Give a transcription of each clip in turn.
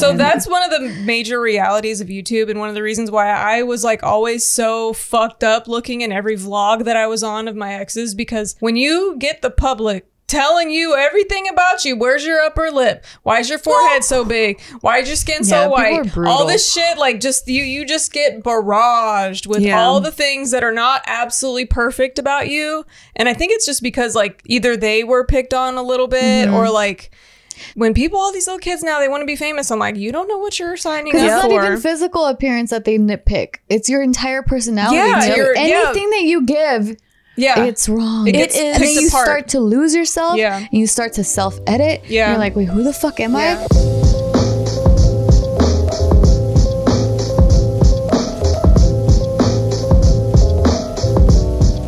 So that's one of the major realities of YouTube, and one of the reasons why I was like always so fucked up looking in every vlog that I was on of my exes, because when you get the public telling you everything about you, where's your upper lip, why is your forehead so big, why is your skin so white, all this shit, like just you just get barraged with all the things that are not absolutely perfect about you. And I think it's just because like either they were picked on a little bit or like when people, all these little kids now, they want to be famous. I'm like, you don't know what you're signing up for. It's not even physical appearance that they nitpick. It's your entire personality. Yeah, anything that you give, it's wrong. It is. And then you start to lose yourself. And you start to self-edit. And you're like, wait, who the fuck am I?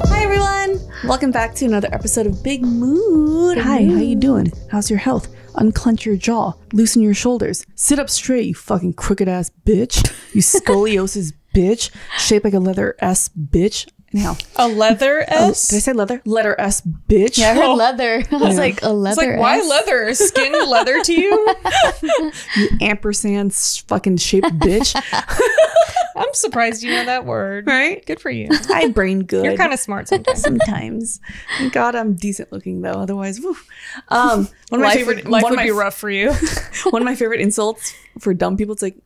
Hi everyone. Welcome back to another episode of Big Mood. Hi, how you doing? How's your health? Unclench your jaw. Loosen your shoulders. Sit up straight, you fucking crooked ass bitch. You scoliosis bitch. Shaped like a leather S bitch. Now, a leather S? Did I say leather? Letter S, bitch. Yeah, I heard leather. I was like, a leather it's like, why S? leather? Is skin leather to you? You ampersand fucking shaped bitch. I'm surprised you know that word. Right? Good for you. I brain good. You're kind of smart sometimes. Sometimes. Thank God I'm decent looking though. Otherwise, woo. One of my favorite. Life would be rough for you. One of my favorite insults for dumb people. It's like,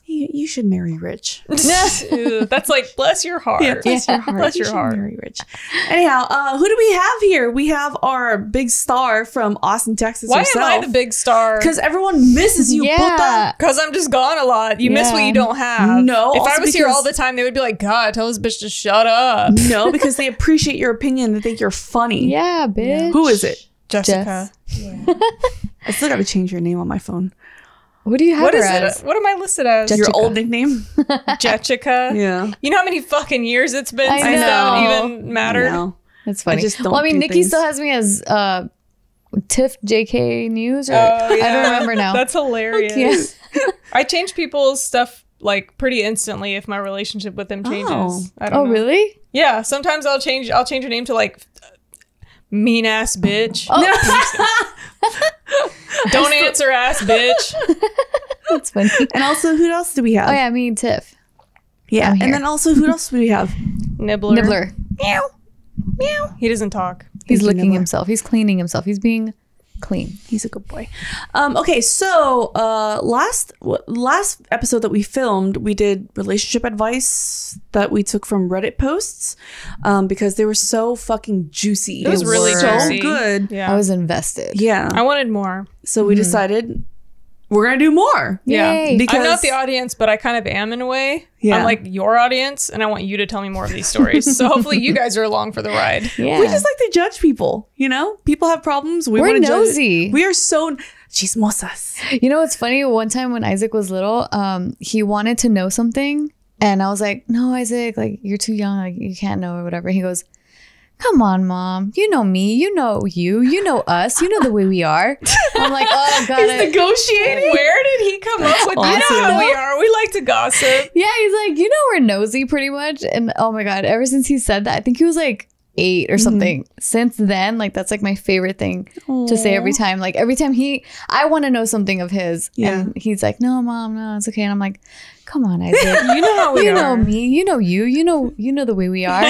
you should marry rich. Ooh, that's like, bless your heart. Yeah, bless your heart. Bless your heart. Marry rich. Anyhow, who do we have here? We have our big star from Austin, Texas. Why herself. am I the big star? Because everyone misses you. Because I'm just gone a lot. You miss what you don't have. No. If I was here all the time, they would be like, God, tell this bitch to shut up. No, because they appreciate your opinion. They think you're funny. Yeah, bitch. Who is it? Jessica. I still got to change your name on my phone. What do you have What her is as? it? What am I listed as? Your old nickname? Jessica. Yeah. You know how many fucking years it's been I since know. that even mattered? No. That's funny. I just don't well, I mean, do Nikki things. still has me as Tiff JK News. Or, Oh, yeah. I don't remember now. That's hilarious. I change people's stuff like pretty instantly if my relationship with them changes. I don't know. Really? Yeah. Sometimes I'll change your name to like mean ass bitch. Don't answer ass bitch. That's funny. And also, who else do we have? Oh yeah, me and Tiff. Yeah. I'm here. And then also, who else do we have? Nibbler. Nibbler. Meow. Meow. He doesn't talk. He's Thank you, licking Nibbler. himself. He's cleaning himself. He's being clean. He's a good boy. Okay, so last episode that we filmed, we did relationship advice that we took from Reddit posts because they were so fucking juicy. It was really so juicy. good. Yeah. I was invested. Yeah. I wanted more. So we decided we're gonna do more. Yeah. Yay. Because I'm not the audience, but I kind of am in a way. Yeah. I'm like your audience, and I want you to tell me more of these stories. So hopefully you guys are along for the ride. Yeah. we just like to judge people. You know, people have problems. We're want to nosy. We are so chismosas. You know what's funny? One time when Isaac was little, he wanted to know something, and I was like, "No, Isaac, like you're too young, like you can't know or whatever." He goes, "Come on, Mom. You know me. You know you. You know us. You know the way we are." I'm like, "Oh God." He's negotiating. Where did he come up with? You know how we are. We like to gossip. Yeah, he's like, you know, we're nosy pretty much. And oh my God, ever since he said that, I think he was like 8 or something. Since then, like that's like my favorite thing to say every time. Like every time I want to know something of his, and he's like, "No, Mom, no, it's okay." And I'm like, "Come on, Isaac. You know how we are. You know me. You know you. You know the way we are."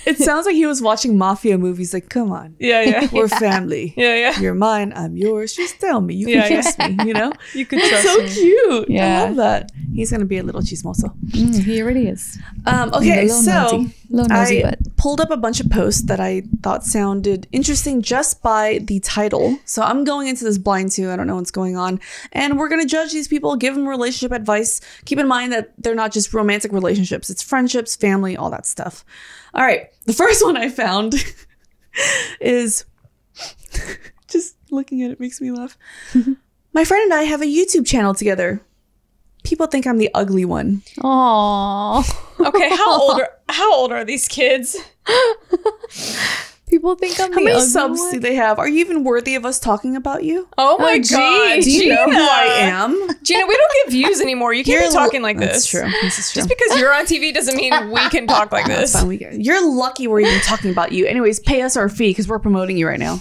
It sounds like he was watching mafia movies. Like, come on, Yeah. we're family. Yeah. You're mine, I'm yours. Just tell me. You can trust me, you know? You could It's trust so me. cute. Yeah. I love that. He's going to be a little chismoso. He already is. Okay, Little so nosy. Little nosy I butt. pulled up a bunch of posts that I thought sounded interesting just by the title. So I'm going into this blind too. I don't know what's going on. And we're going to judge these people, give them relationship advice. Keep in mind that they're not just romantic relationships. It's friendships, family, all that stuff. All right. The first one I found is just looking at it makes me laugh. My friend and I have a YouTube channel together. People think I'm the ugly one. Aww. Okay, how old are these kids? People think I'm How the many ugly subs one. do they have? Are you even worthy of us talking about you? Oh my gee. God, Do you know Gina. who I am? Gina, we don't get views anymore. You can't be talking like That's this. true. This is true. Just because you're on TV doesn't mean we can talk like That's this. fine. You're lucky we're even talking about you. Anyways, pay us our fee because we're promoting you right now.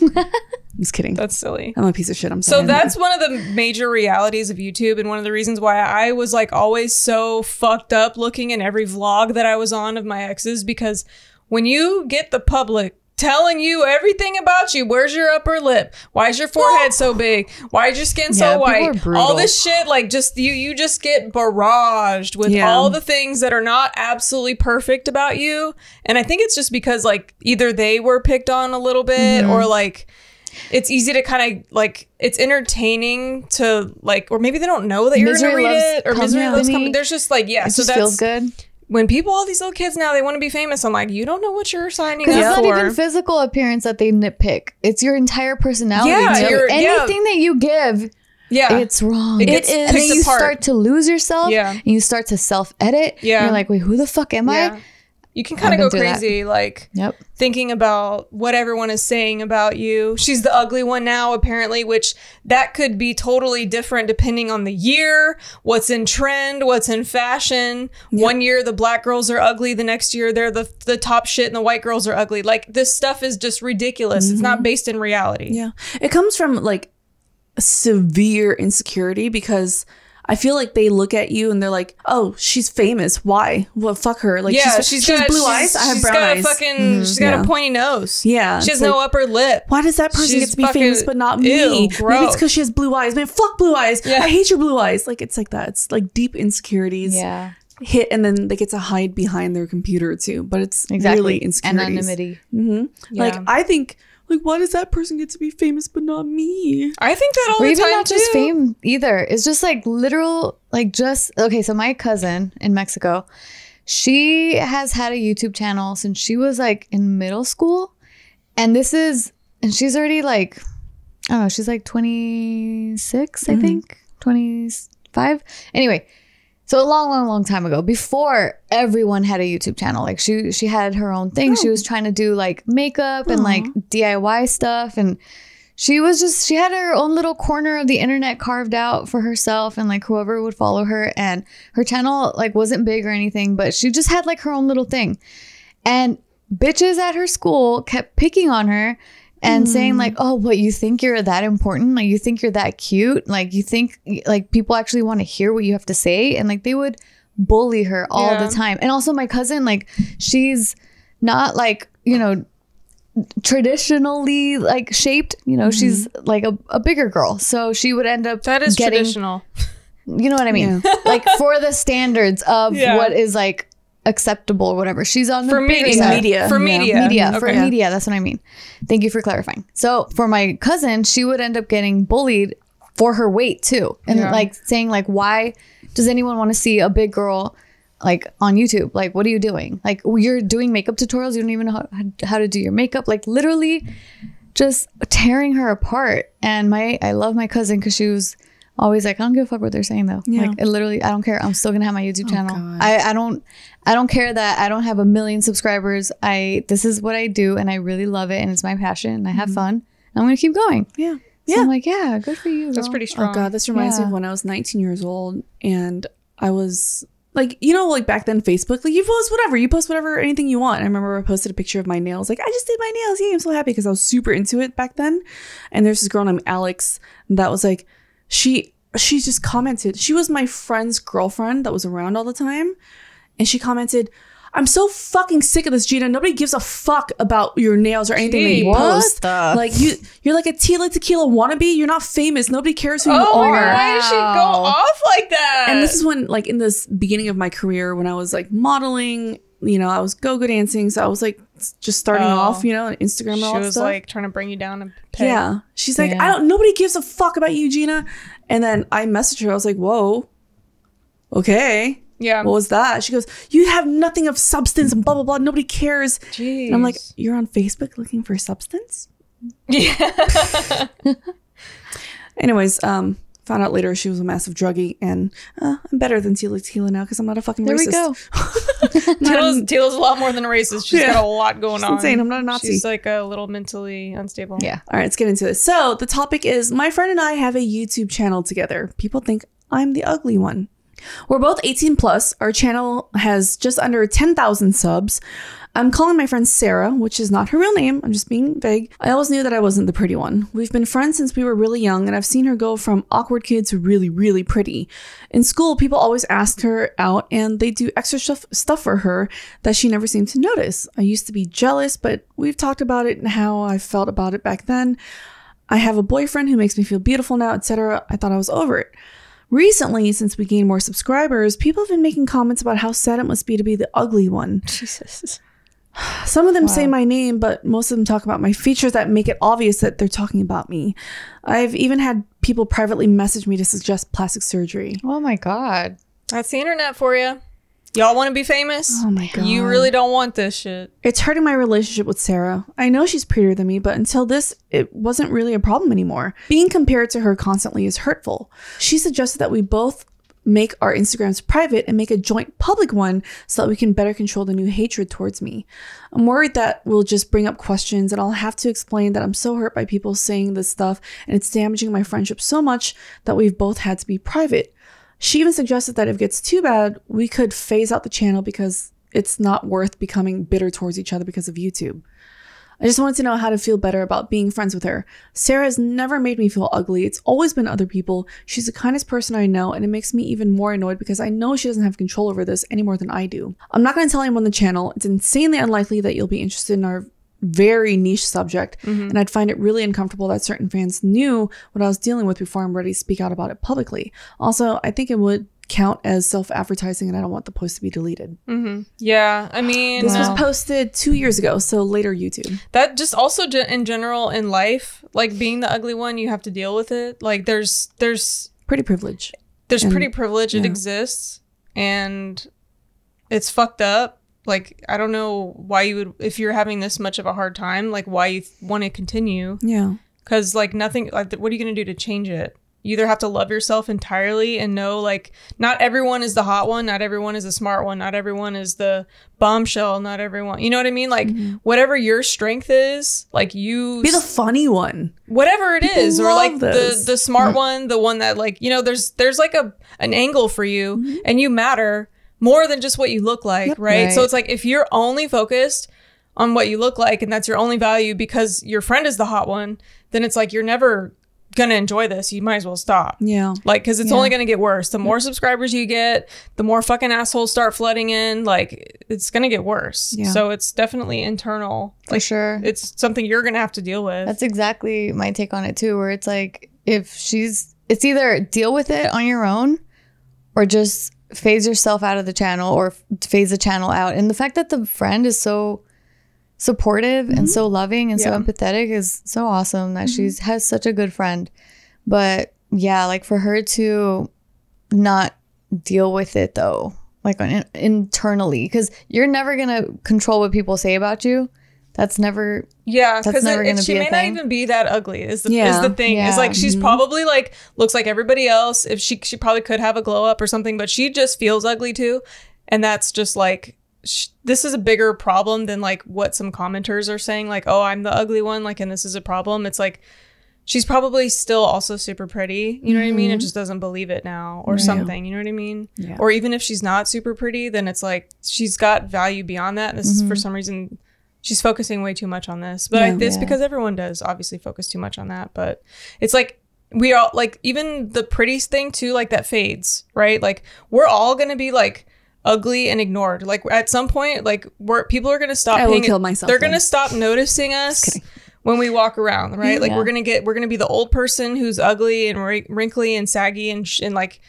just kidding. That's silly. I'm a piece of shit. I'm sorry. So that's one of the major realities of YouTube, and one of the reasons why I was like always so fucked up looking in every vlog that I was on of my exes, because when you get the public telling you everything about you, where's your upper lip, why is your forehead so big, why is your skin so white, all this shit, like just you just get barraged with all the things that are not absolutely perfect about you. And I think it's just because like either they were picked on a little bit or like it's easy to kind of like, it's entertaining to like, or maybe they don't know that you're gonna read it, or misery loves company. There's just like, yeah, so that feels good. When people, all these little kids now, they want to be famous. I'm like, you don't know what you're signing up for. It's not even physical appearance that they nitpick. It's your entire personality. Yeah, anything that you give, it's wrong. It is. And then you start to lose yourself. And you start to self-edit. And you're like, wait, who the fuck am I? You can kind of go crazy, like thinking about what everyone is saying about you. She's the ugly one now, apparently, which that could be totally different depending on the year, what's in trend, what's in fashion. One year, the black girls are ugly. The next year, they're the top shit and the white girls are ugly. Like, this stuff is just ridiculous. It's not based in reality. Yeah. It comes from, like, severe insecurity because I feel like they look at you and they're like, "Oh, she's famous. Why? Well, fuck her. Like, she's got blue eyes. I have brown eyes. She's got a pointy nose. Yeah, she has no upper lip. Why does that person get to be famous but not me? Gross. Maybe it's because she has blue eyes. Man, fuck blue eyes. I hate your blue eyes. Like, it's like that. It's like deep insecurities. Hit, and then they get to hide behind their computer too. But it's really insecurities. Anonymity. Like, I think. Like, why does that person get to be famous but not me? I think that all the time, even not just fame either. It's just like literal, like just, okay, so my cousin in Mexico, she has had a YouTube channel since she was like in middle school. And she's already like, I don't know, she's like 26, I think, 25. Anyway, so a long time ago, before everyone had a YouTube channel, like she had her own thing. She was trying to do like makeup and like DIY stuff. And she had her own little corner of the internet carved out for herself and like whoever would follow her. And her channel like wasn't big or anything, but she just had like her own little thing. And bitches at her school kept picking on her and saying like, oh, what, you think you're that important? Like, you think you're that cute? Like, you think like people actually want to hear what you have to say? And like, they would bully her all the time. And also my cousin, like, she's not like, you know, traditionally like shaped, you know, she's like a bigger girl. So she would end up getting traditional. You know what I mean? Like, for the standards of what is like acceptable or whatever. She's on the media. For media. That's what I mean. Thank you for clarifying. So for my cousin, she would end up getting bullied for her weight too. And like saying like, why does anyone want to see a big girl like on YouTube? Like, what are you doing? Like, you're doing makeup tutorials. You don't even know how to do your makeup. Like, literally just tearing her apart. And I love my cousin because she was always like, I don't give a fuck what they're saying though. Like, I don't care. I'm still gonna have my YouTube channel. I don't care that I don't have 1 million subscribers. This is what I do and I really love it and it's my passion and I have fun. And I'm gonna keep going. So I'm like, yeah, good for you. That's pretty strong. Oh God, this reminds me of when I was 19 years old and I was like, you know, like back then Facebook, like you post whatever, anything you want. I remember I posted a picture of my nails. Like, I just did my nails. Yeah, I'm so happy because I was super into it back then. And there's this girl named Alex that was like, she just commented. She was my friend's girlfriend that was around all the time. And she commented, I'm so fucking sick of this, Gina. Nobody gives a fuck about your nails or anything that you post. Like, you're like a Tila Tequila wannabe. You're not famous. Nobody cares who you are. Oh my God, why did she go off like that? And this is when, like, in this beginning of my career, when I was like modeling, you know, I was go-go dancing. So I was like just starting off, you know, on Instagram and all that stuff. She was like trying to bring you down a peg. Yeah. She's like, nobody gives a fuck about you, Gina. And then I messaged her. I was like, whoa, okay. Yeah. What was that? She goes, you have nothing of substance and blah, blah, blah. Nobody cares. Jeez. And I'm like, you're on Facebook looking for substance? Yeah. Anyways, found out later she was a massive druggie and I'm better than Tila now because I'm not a fucking racist. There we go. Tila's a lot more than a racist. She's got a lot going on. Insane. I'm not a Nazi. She's like a little mentally unstable. Yeah. All right, let's get into it. So the topic is my friend and I have a YouTube channel together. People think I'm the ugly one. We're both 18 plus. Our channel has just under 10,000 subs. I'm calling my friend Sarah, which is not her real name. I'm just being vague. I always knew that I wasn't the pretty one. We've been friends since we were really young, and I've seen her go from awkward kid to really, really pretty. In school, people always ask her out, and they do extra stuff for her that she never seemed to notice. I used to be jealous, but we've talked about it and how I felt about it back then. I have a boyfriend who makes me feel beautiful now, etc. I thought I was over it. Recently, since we gained more subscribers, people have been making comments about how sad it must be to be the ugly one. Jesus. Some of them say my name, but most of them talk about my features that make it obvious that they're talking about me. I've even had people privately message me to suggest plastic surgery. Oh my God. That's the internet for you. Y'all want to be famous? Oh my God. You really don't want this shit. It's hurting my relationship with Sarah. I know she's prettier than me, but until this, it wasn't really a problem anymore. Being compared to her constantly is hurtful. She suggested that we both make our Instagrams private and make a joint public one so that we can better control the new hatred towards me. I'm worried that we'll just bring up questions and I'll have to explain that I'm so hurt by people saying this stuff and it's damaging my friendship so much that we've both had to be private. She even suggested that if it gets too bad, we could phase out the channel because it's not worth becoming bitter towards each other because of YouTube. I just wanted to know how to feel better about being friends with her. Sarah has never made me feel ugly. It's always been other people. She's the kindest person I know, and it makes me even more annoyed because I know she doesn't have control over this any more than I do. I'm not going to tell anyone on the channel. It's insanely unlikely that you'll be interested in our very niche subject, and I'd find it really uncomfortable that certain fans knew what I was dealing with before I'm ready to speak out about it publicly. Also, I think it would count as self-advertising and I don't want the post to be deleted. Yeah, I mean, this was posted 2 years ago, so later YouTube. That just also in general in life, like being the ugly one, you have to deal with it. Like there's pretty privilege. There's pretty privilege. It exists and it's fucked up. Like, I don't know why you would, if you're having this much of a hard time, like why you want to continue. Yeah. Because like nothing, like what are you going to do to change it? You either have to love yourself entirely and know like not everyone is the hot one. Not everyone is the smart one. Not everyone is the bombshell. Not everyone, you know what I mean? Like whatever your strength is, like you be the funny one, whatever it is, or like the smart one, the one that like, you know, there's like an angle for you and you matter more than just what you look like. Right? So it's like, if you're only focused on what you look like and that's your only value because your friend is the hot one, then it's like, you're never gonna enjoy this. You might as well stop. Yeah. Like, because it's only gonna get worse. The more subscribers you get, the more fucking assholes start flooding in. Like, it's gonna get worse. Yeah. So it's definitely internal. For sure. It's something you're gonna have to deal with. That's exactly my take on it too, where it's like, it's either deal with it on your own or just phase yourself out of the channel or phase the channel out. And the fact that the friend is so supportive and so loving and so empathetic is so awesome that she has such a good friend. But yeah, like for her to not deal with it though, like internally, because you're never gonna control what people say about you. That's never because she may not even be that ugly is the thing. It's like she's probably like looks like everybody else. If she probably could have a glow up or something, but she just feels ugly too. And that's just like, this is a bigger problem than like what some commenters are saying, like, oh, I'm the ugly one, like, and this is a problem. It's like she's probably still also super pretty, you know what I mean? It just doesn't believe it now or something, you know what I mean? Yeah. Or even if she's not super pretty, then it's like she's got value beyond that. And this is for some reason she's focusing way too much on this. But it's because everyone does obviously focus too much on that. But it's like we all, like, even the pretty thing too, like that fades, right? Like we're all gonna be like ugly and ignored. Like at some point, like people are gonna stop paying. They're gonna stop noticing us when we walk around, right? Like we're gonna be the old person who's ugly and wrinkly and saggy and like,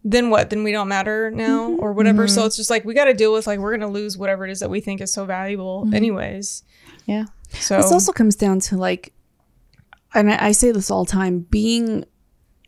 then what? Then we don't matter now or whatever. So it's just like we got to deal with, like, we're gonna lose whatever it is that we think is so valuable, anyways. Yeah. So this also comes down to like, and I say this all the time, being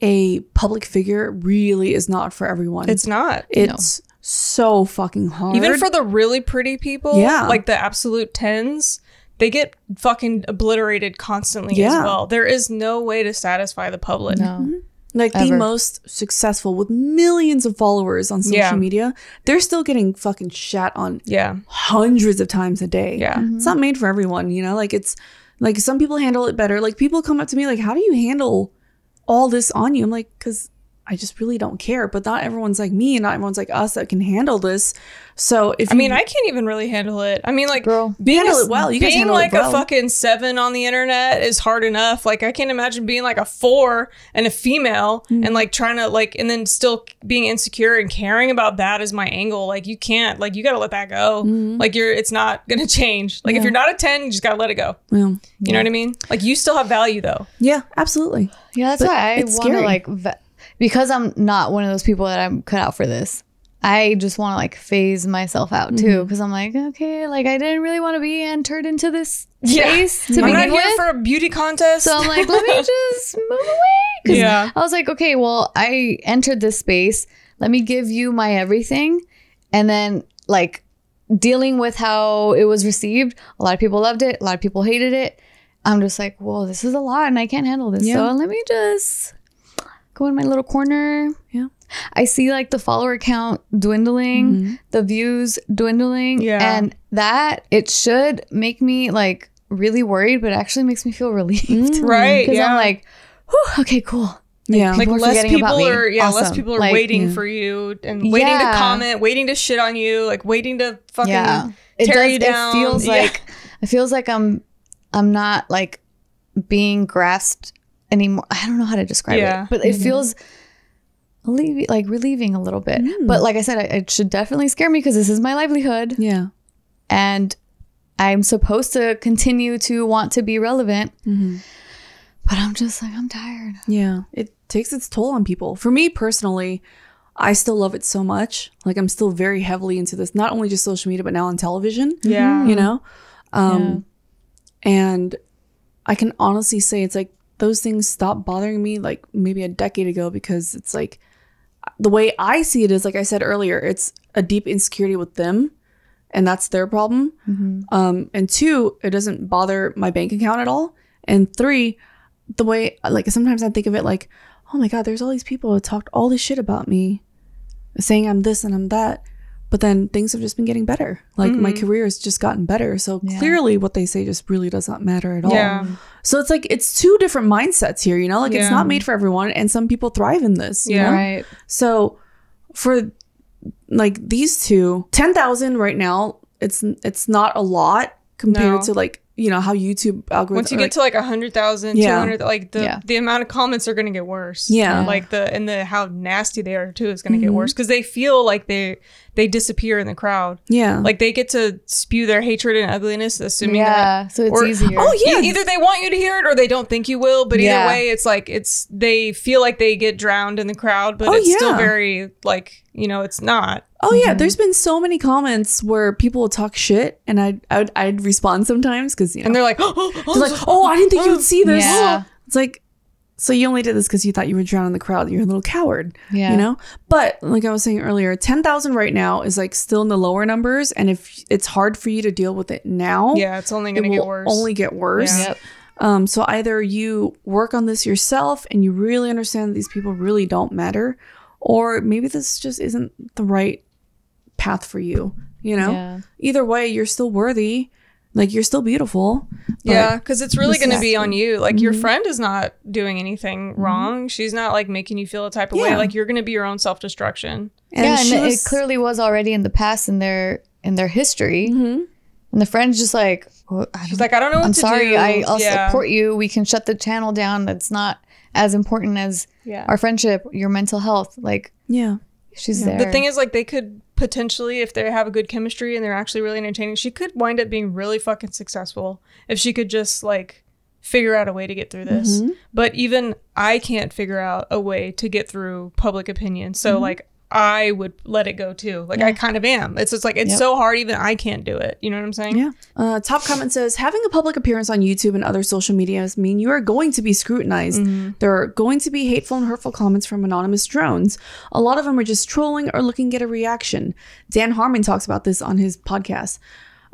a public figure really is not for everyone. It's not. It's so fucking hard. Even for the really pretty people, like the absolute tens, they get fucking obliterated constantly as well. There is no way to satisfy the public. No. Like the most successful with millions of followers on social media, they're still getting fucking shat on hundreds of times a day. It's not made for everyone, you know? Like, it's like some people handle it better. Like people come up to me like, how do you handle all this on you? I'm like, because I just really don't care. But not everyone's like me, and not everyone's like us that can handle this. So if I mean, I can't even really handle it. I mean, like, Girl. handle it well. You guys being handle like it well. a fucking 7 on the internet is hard enough. Like, I can't imagine being like a 4 and a female and like trying to like, and then still being insecure and caring about that as my angle. Like, you can't, like, you got to let that go. Like, it's not going to change. Like, if you're not a 10, you just got to let it go. Yeah. You know what I mean? Like, you still have value though. Yeah, absolutely. Yeah, that's But why I it's want to scary. like, because I'm not one of those people that I'm cut out for this. I just want to like phase myself out too, because I'm like, okay, like I didn't really want to be entered into this space to I'm begin not here with. for a beauty contest. So I'm like, let me just move away. 'Cause Yeah. I was like, okay, well, I entered this space. Let me give you my everything. And then like dealing with how it was received. A lot of people loved it. A lot of people hated it. I'm just like, well, this is a lot and I can't handle this. Yeah. So let me just go in my little corner. Yeah. I see like the follower count dwindling, the views dwindling. Yeah. And that it should make me like really worried, but it actually makes me feel relieved. Right, Because yeah. I'm like, whew, okay, cool. Yeah. like People are less forgetting about people me. are less Awesome. people are Like, waiting for you and waiting to Yeah. comment, waiting to shit on you, like waiting to fucking It tear does, you down. It feels Yeah. like it feels like I'm not like being grasped anymore. I don't know how to describe Yeah. it, but it feels relieving a little bit. But like I said, it should definitely scare me because this is my livelihood, Yeah. and I'm supposed to continue to want to be relevant. But I'm just like, I'm tired. Yeah. It takes its toll on people. For me personally, I still love it so much. Like I'm still very heavily into this, not only just social media, but now on television. Yeah. You know? And I can honestly say it's like those things stopped bothering me like maybe a decade ago, because it's like the way I see it is, like I said earlier, it's a deep insecurity with them, and that's their problem. And 2, it doesn't bother my bank account at all. And 3, the way like sometimes I think of it like, oh my God, there's all these people that talked all this shit about me, saying I'm this and I'm that. But then things have just been getting better. Like my career has just gotten better. So clearly what they say just really does not matter at all. Yeah. So it's like, it's 2 different mindsets here, you know, like it's Yeah. not made for everyone. And some people thrive in this. You Yeah. know? Right. So for like these 2, 10,000 right now, it's not a lot compared No. to like, you know, how YouTube algorithms. Once you get to like 100,000, Yeah. 200, like the amount of comments are going to get worse. Yeah. Like the how nasty they are too is going to get worse, because they feel like they disappear in the crowd. yeah. Like they get to spew their hatred and ugliness, assuming that. Yeah. So it's or- easier. Oh yeah. Either they want you to hear it or they don't think you will, but Yeah. either way, it's like they feel like they get drowned in the crowd, but Oh, it's still yeah. very like, you know, it's not. Oh yeah, there's been so many comments where people will talk shit, and I'd respond sometimes because you know And they're like, they're like, oh, I didn't think you would see this. Yeah. It's like, so you only did this because you thought you were drowning in the crowd. You're a little coward. Yeah. You know. But like I was saying earlier, 10,000 right now is like still in the lower numbers, and if it's hard for you to deal with it now, yeah, it's only it going to will get worse. only get worse. Yeah. Yep. So either you work on this yourself and you really understand that these people really don't matter, or maybe this just isn't the right path for you, you know? Yeah. Either way, you're still worthy. Like, you're still beautiful. but Yeah, because it's really this going to is- be on you. Like your friend is not doing anything wrong. She's not like making you feel a type of way. Yeah. Like you're going to be your own self-destruction. And yeah, she and was- it clearly was already in the past in their history. And the friend's just like, well, She's like, I don't know what I'm to sorry, do. I'll Yeah. support you. We can shut the channel down. That's not as important as Yeah. our friendship, your mental health. Like, Yeah. she's there. The thing is, like, they could potentially, if they have a good chemistry and they're actually really entertaining, she could wind up being really fucking successful if she could just like figure out a way to get through this. But even I can't figure out a way to get through public opinion. So like I would let it go too. Like I kind of am. It's just like, it's so hard, even I can't do it. You know what I'm saying? Yeah. Top comment says, having a public appearance on YouTube and other social medias mean you are going to be scrutinized. There are going to be hateful and hurtful comments from anonymous drones. A lot of them are just trolling or looking to get a reaction. Dan Harmon talks about this on his podcast.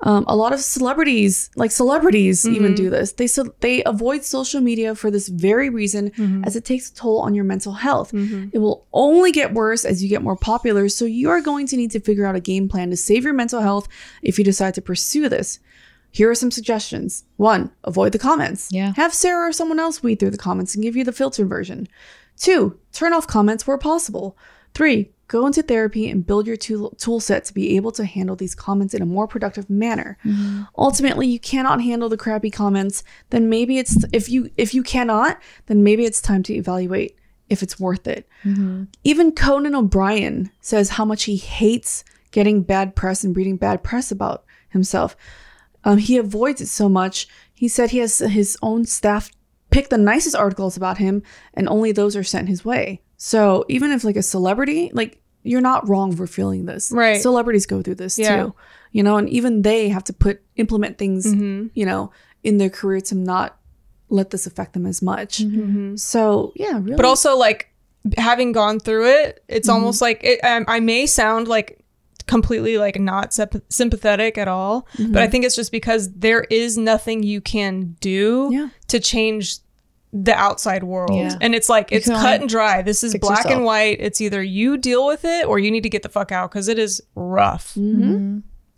A lot of celebrities even do this. They avoid social media for this very reason, as it takes a toll on your mental health. It will only get worse as you get more popular, so you are going to need to figure out a game plan to save your mental health if you decide to pursue this. Here are some suggestions. 1, avoid the comments. Yeah. Have Sarah or someone else weed through the comments and give you the filtered version. 2, turn off comments where possible. 3, go into therapy and build your tool set to be able to handle these comments in a more productive manner. Ultimately, you cannot handle the crappy comments, then maybe it's, if you cannot, then maybe it's time to evaluate if it's worth it. Even Conan O'Brien says how much he hates getting bad press and reading bad press about himself. He avoids it so much. He said he has his own staff pick the nicest articles about him, and only those are sent his way. So even if like a celebrity, like, you're not wrong for feeling this. Right. Celebrities go through this too, you know, and even they have to implement things, you know, in their career to not let this affect them as much. So yeah, really. But also, like, having gone through it, it's almost like I may sound like completely like not sympathetic at all, but I think it's just because there is nothing you can do to change the outside world. And it's like, it's cut and dry. This is black and white. It's either you deal with it or you need to get the fuck out, because it is rough.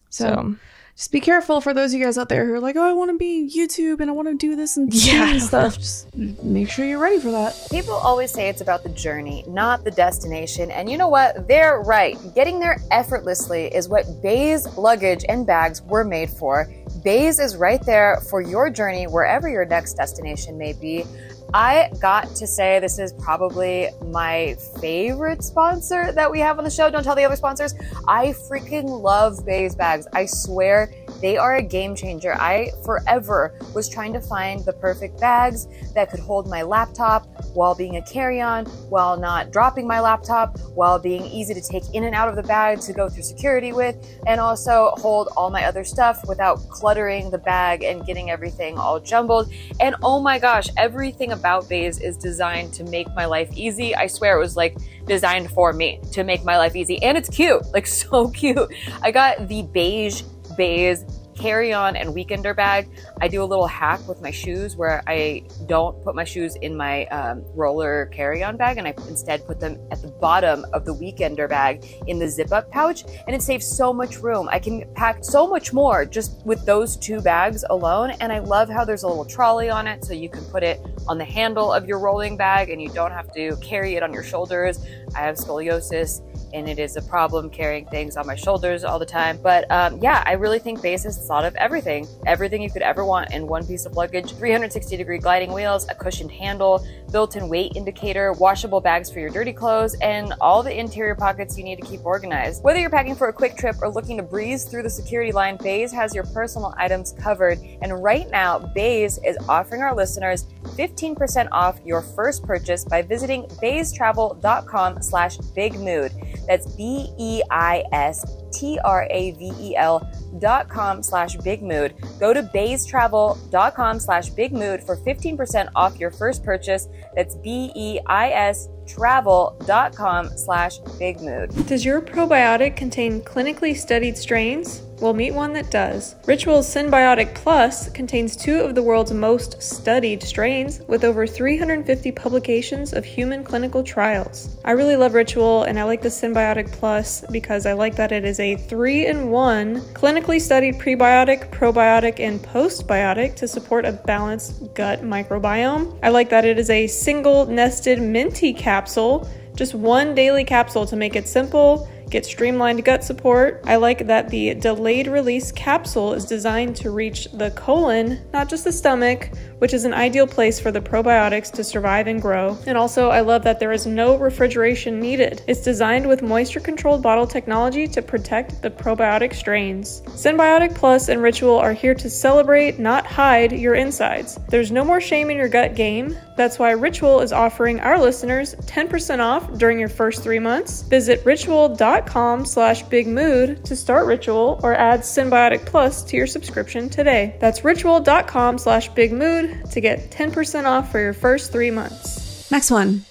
So just be careful for those of you guys out there who are like, oh, I want to be YouTube and I want to do this and stuff. Just make sure you're ready for that. People always say it's about the journey, not the destination. And you know what? They're right. Getting there effortlessly is what Bae's luggage and bags were made for. Bae's is right there for your journey, wherever your next destination may be. I got to say this is probably my favorite sponsor that we have on the show. Don't tell the other sponsors. I freaking love Bae's bags. I swear they are a game changer. I forever was trying to find the perfect bags that could hold my laptop while being a carry-on, while not dropping my laptop, while being easy to take in and out of the bag to go through security with, and also hold all my other stuff without cluttering the bag and getting everything all jumbled. And oh my gosh, everything about Bae's is designed to make my life easy. I swear it was like designed for me to make my life easy. And it's cute, like so cute. I got the beige Bae's carry-on and weekender bag. I do a little hack with my shoes where I don't put my shoes in my roller carry-on bag, and I instead put them at the bottom of the weekender bag in the zip-up pouch, and it saves so much room. I can pack so much more just with those 2 bags alone, and I love how there's a little trolley on it, so you can put it on the handle of your rolling bag and you don't have to carry it on your shoulders. I have scoliosis, and it is a problem carrying things on my shoulders all the time. But yeah, I really think Bae's has thought of everything you could ever want in one piece of luggage. 360-degree gliding wheels, a cushioned handle, built-in weight indicator, washable bags for your dirty clothes, and all the interior pockets you need to keep organized. Whether you're packing for a quick trip or looking to breeze through the security line, Bae's has your personal items covered. And right now, Bae's is offering our listeners 15% off your first purchase by visiting Bae'sTravel.com/bigmood. That's BeisTravel.com/bigmood. Go to Bae'sTravel.com/bigmood for 15% off your first purchase. That's BeisTravel.com/bigmood. Does your probiotic contain clinically studied strains? Well, meet one that does. Ritual's Synbiotic Plus contains 2 of the world's most studied strains, with over 350 publications of human clinical trials. I really love Ritual, and I like the Synbiotic Plus because I like that it is a 3-in-1 clinically studied prebiotic, probiotic, and postbiotic to support a balanced gut microbiome. I like that it is a single nested minty capsule, just 1 daily capsule to make it simple, get streamlined gut support. I like that the delayed release capsule is designed to reach the colon, not just the stomach, which is an ideal place for the probiotics to survive and grow. And also, I love that there is no refrigeration needed. It's designed with moisture-controlled bottle technology to protect the probiotic strains. Synbiotic Plus and Ritual are here to celebrate, not hide, your insides. There's no more shame in your gut game. That's why Ritual is offering our listeners 10% off during your first 3 months. Visit ritual.com/bigmood to start Ritual or add Synbiotic Plus to your subscription today. That's ritual.com/bigmood to get 10% off for your first 3 months. Next one.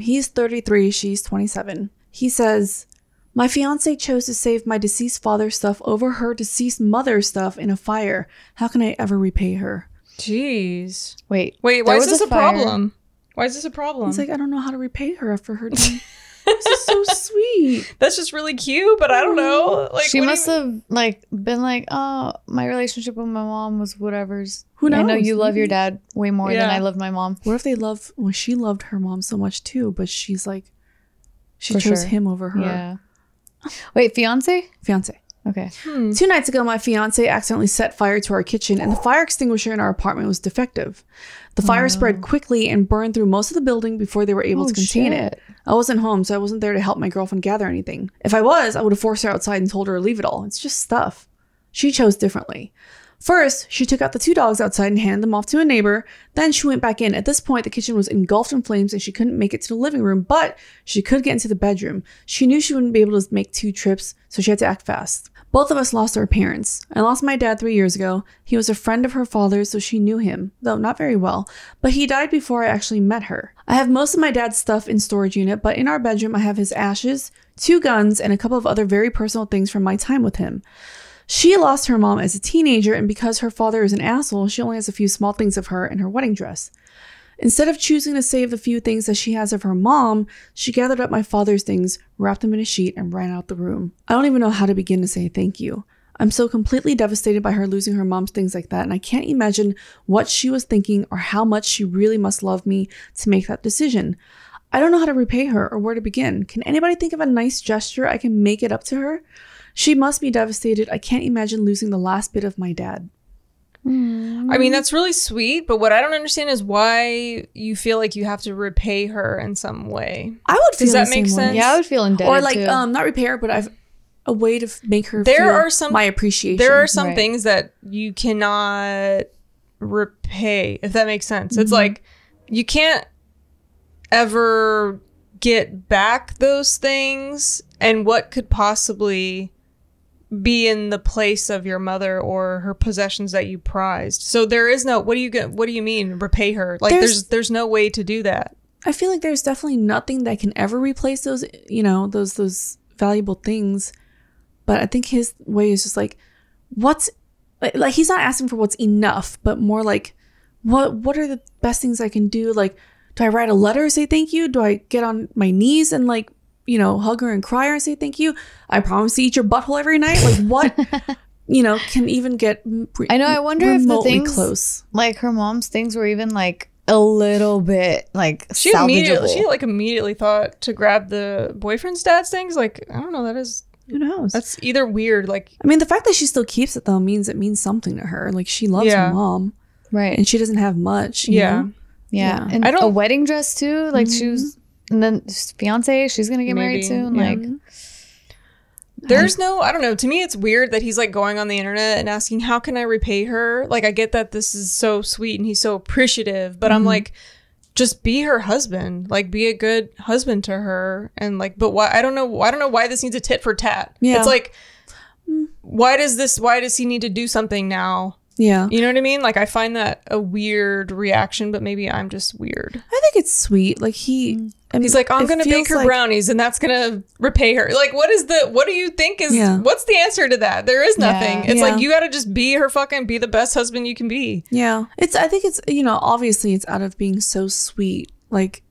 He's 33, she's 27. He says, my fiance chose to save my deceased father's stuff over her deceased mother's stuff in a fire. How can I ever repay her? Jeez. Wait, why is this a problem? Why is this a problem? He's like, I don't know how to repay her after her death. This is so sweet. sweet. That's just really cute, but I don't know. Like, She must have like been like, oh, my relationship with my mom was whatever's. Who knows? I know you love your dad way more than Yeah. I love my mom. What if they love? Well, she loved her mom so much too, but she's like, she For chose sure. him over her Yeah. Wait, fiance? fiance. Okay. 2 nights ago, my fiance accidentally set fire to our kitchen, and the fire extinguisher in our apartment was defective. The fire spread quickly and burned through most of the building before they were able to contain it. I wasn't home, so I wasn't there to help my girlfriend gather anything. If I was, I would have forced her outside and told her to leave it all. It's just stuff. She chose differently. First, she took out the 2 dogs outside and handed them off to a neighbor. Then she went back in. At this point, the kitchen was engulfed in flames and she couldn't make it to the living room, but she could get into the bedroom. She knew she wouldn't be able to make 2 trips, so she had to act fast. Both of us lost our parents. I lost my dad 3 years ago. He was a friend of her father's, so she knew him, though not very well, but he died before I actually met her. I have most of my dad's stuff in storage unit, but in our bedroom I have his ashes, 2 guns, and a couple of other very personal things from my time with him. She lost her mom as a teenager, and because her father is an asshole, she only has a few small things of her and her wedding dress. Instead of choosing to save the few things that she has of her mom, she gathered up my father's things, wrapped them in a sheet, and ran out the room. I don't even know how to begin to say thank you. I'm so completely devastated by her losing her mom's things like that, and I can't imagine what she was thinking or how much she really must love me to make that decision. I don't know how to repay her or where to begin. Can anybody think of a nice gesture I can make it up to her? She must be devastated. I can't imagine losing the last bit of my dad. I mean, that's really sweet, but what I don't understand is why you feel like you have to repay her in some way. I would feel Does that the same make way. sense? Yeah, I would feel indebted Or like, too. not repay her, but I've a way to make her There feel are some- my appreciation. There are some Right. things that you cannot repay, if that makes sense. It's like you can't ever get back those things, and what could possibly be in the place of your mother or her possessions that you prized. So there is no, what do you mean repay her? Like there's no way to do that. I feel like there's definitely nothing that can ever replace those, you know, those valuable things. But I think his way is just like, what's like he's not asking for what's enough, but more like, what are the best things I can do? Like, do I write a letter and say thank you? Do I get on my knees and like, you know, hug her and cry her and say thank you? I promise to eat your butthole every night. Like what, you know, can even get I know. I wonder if the remotely things close. like her mom's things were even like a little bit like She salvageable. immediately thought to grab the boyfriend's dad's things. Like, I don't know, Who knows? that's either weird, like I mean, the fact that she still keeps it though means it means something to her. Like she loves Yeah. her mom, Right. and she doesn't have much. you yeah. know? Yeah. Yeah. And I don't- a wedding dress too. Like she was, and then fiance, she's gonna get married Maybe, soon. yeah. Like There's no, I don't know. To me, it's weird that he's like going on the internet and asking, how can I repay her? Like, I get that this is so sweet and he's so appreciative, but I'm like, just be her husband. Like, be a good husband to her. And like, but why? I don't know why this needs a tit for tat. Yeah. It's like, why does he need to do something now? Yeah. You know what I mean? Like, I find that a weird reaction, but maybe I'm just weird. I think it's sweet. Like He's like, I'm it going to bake feels her like- brownies and that's going to repay her. Like, what do you think is, Yeah. what's the answer to that? There is nothing. Yeah. It's Yeah. like, you got to just be her be the best husband you can be. Yeah. I think it's, you know, obviously it's out of being so sweet. Like,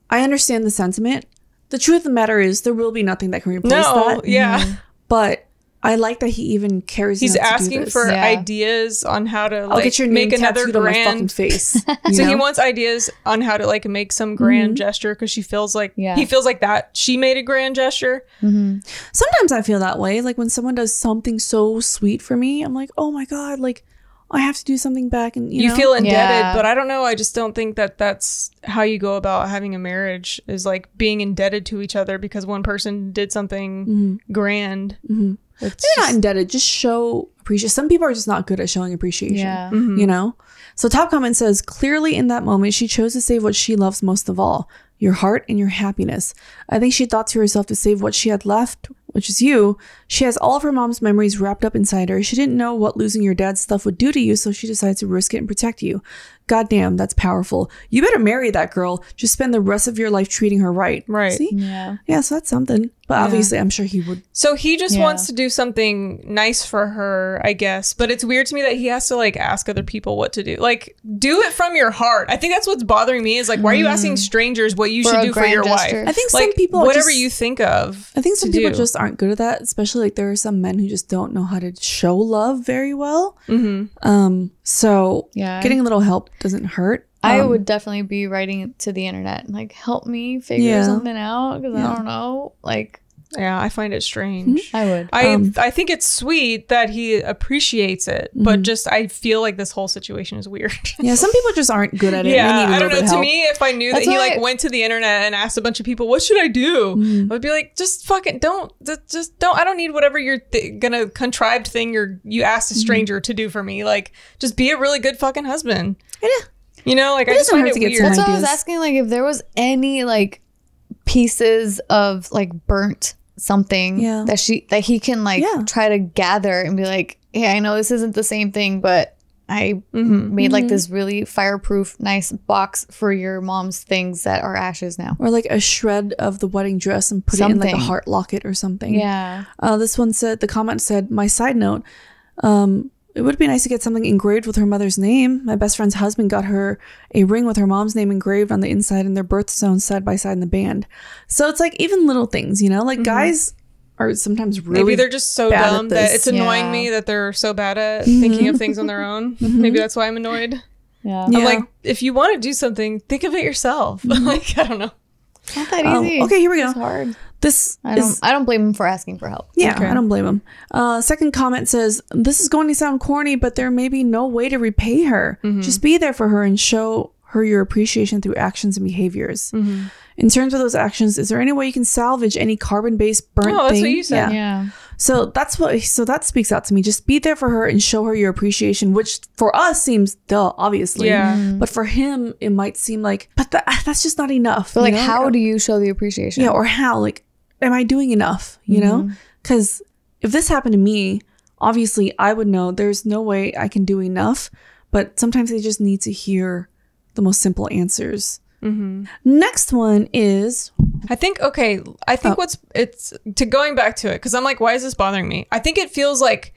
I understand the sentiment. The truth of the matter is there will be nothing that can replace No, that. yeah. But I like that he even cares He's enough to do asking this. for Yeah. ideas on how to I'll like get your name make another tattooed on my fucking grand. face. you So he know? wants ideas on how to like make some grand gesture because she feels like Yeah. he feels like that she made a grand gesture. Sometimes I feel that way. Like when someone does something so sweet for me, I'm like, oh my God, like I have to do something back. And you know? feel indebted, Yeah. but I don't know. I just don't think that that's how you go about having a marriage, is like being indebted to each other because one person did something grand. It's They're just- not indebted. Just show appreciation. Some people are just not good at showing appreciation. Yeah. You know? So top comment says, clearly in that moment, she chose to save what she loves most of all, your heart and your happiness. I think she thought to herself to save what she had left, which is you. She has all of her mom's memories wrapped up inside her. She didn't know what losing your dad's stuff would do to you, so she decided to risk it and protect you. Goddamn, that's powerful. You better marry that girl. Just spend the rest of your life treating her right. Right. See? Yeah. Yeah, so that's something. But obviously, I'm sure he would. So he just wants to do something nice for her, I guess. But it's weird to me that he has to like ask other people what to do. Like, do it from your heart. I think that's what's bothering me is like, why are you asking strangers what you should do for your wife? I think like, some people whatever you think of. I think some people just aren't good at that. Especially like there are some men who just don't know how to show love very well. So getting a little help doesn't hurt. I would definitely be writing to the internet and like, help me figure something out because I don't know. Like, yeah, I find it strange. I would. I think it's sweet that he appreciates it, but just I feel like this whole situation is weird. Yeah, some people just aren't good at it. Yeah, and I don't know. To me, if I knew that he like went to the internet and asked a bunch of people, "What should I do?" I would be like, "Just fucking don't. Just don't. I don't need whatever you're gonna contrived thing you asked a stranger to do for me. Like, just be a really good fucking husband." Yeah. You know, like I just find it weird. That's what I was asking. Like, if there was any like pieces of like burnt something that he can like try to gather and be like, hey, I know this isn't the same thing, but I made like this really fireproof nice box for your mom's things that are ashes now, or like a shred of the wedding dress and put it in like a heart locket or something. This one said, the comment said, my side note, it would be nice to get something engraved with her mother's name. My best friend's husband got her a ring with her mom's name engraved on the inside and their birthstones side by side in the band. So it's like even little things, you know, like guys are sometimes really maybe they're just so dumb that it's annoying me that they're so bad at thinking of things on their own. Maybe that's why I'm annoyed. I'm like, if you want to do something, think of it yourself. Like, I don't know. It's not that easy. Okay, here we go. It's hard. I don't blame him for asking for help. Yeah, I don't blame him. Second comment says, this is going to sound corny, but there may be no way to repay her. Just be there for her and show her your appreciation through actions and behaviors. In terms of those actions, is there any way you can salvage any carbon-based burnt thing? That's what you said. Yeah. So that speaks out to me. Just be there for her and show her your appreciation, which for us seems duh, obviously. But for him, it might seem like, but that's just not enough. But like, how do you show the appreciation? Yeah, or how? Like, am I doing enough? You know? Because if this happened to me, obviously I would know there's no way I can do enough. But sometimes they just need to hear the most simple answers. Next one is, I think it's to going back to it, because I'm like, why is this bothering me? I think it feels like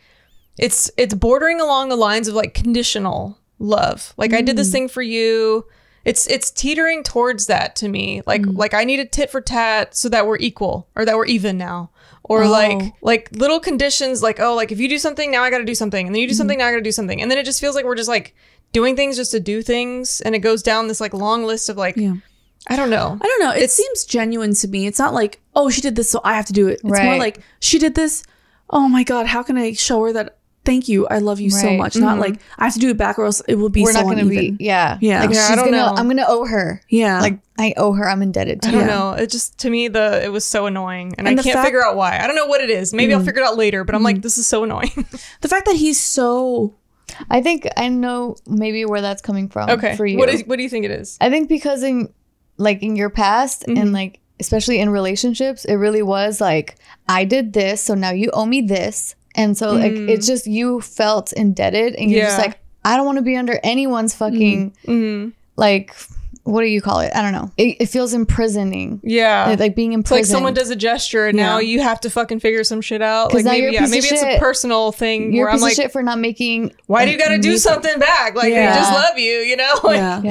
it's bordering along the lines of like conditional love. Like I did this thing for you. It's teetering towards that to me. Like I need a tit for tat so that we're equal or that we're even now. Or like little conditions like, oh, like if you do something, now I got to do something. And then you do something, now I got to do something. And then it just feels like we're just like doing things just to do things. And it goes down this like long list of like, I don't know. It seems genuine to me. It's not like, oh, she did this, so I have to do it. It's more like, she did this. Oh my God, how can I show her that? Thank you. I love you so much. Not like I have to do it back or else it will be we're so not going to be. Yeah. Like I don't know. I'm going to owe her. Yeah. Like I owe her. I'm indebted to her. I don't know. It just, to me, it was so annoying. And I can't figure out why. I don't know what it is. Maybe I'll figure it out later. But I'm like, this is so annoying. The fact that he's so... I think I know maybe where that's coming from for you. What do you think it is? I think because in your past and like, especially in relationships, it really was like, I did this, so now you owe me this. And so like it's just you felt indebted and you're just like, I don't want to be under anyone's fucking like, what do you call it? I don't know. It feels imprisoning. Yeah. Like being imprisoned. It's like someone does a gesture and now you have to fucking figure some shit out. Like maybe it's a personal thing you're where I'm like, shit for not making. Why do you got to do something back? Like they just love you, you know? Like,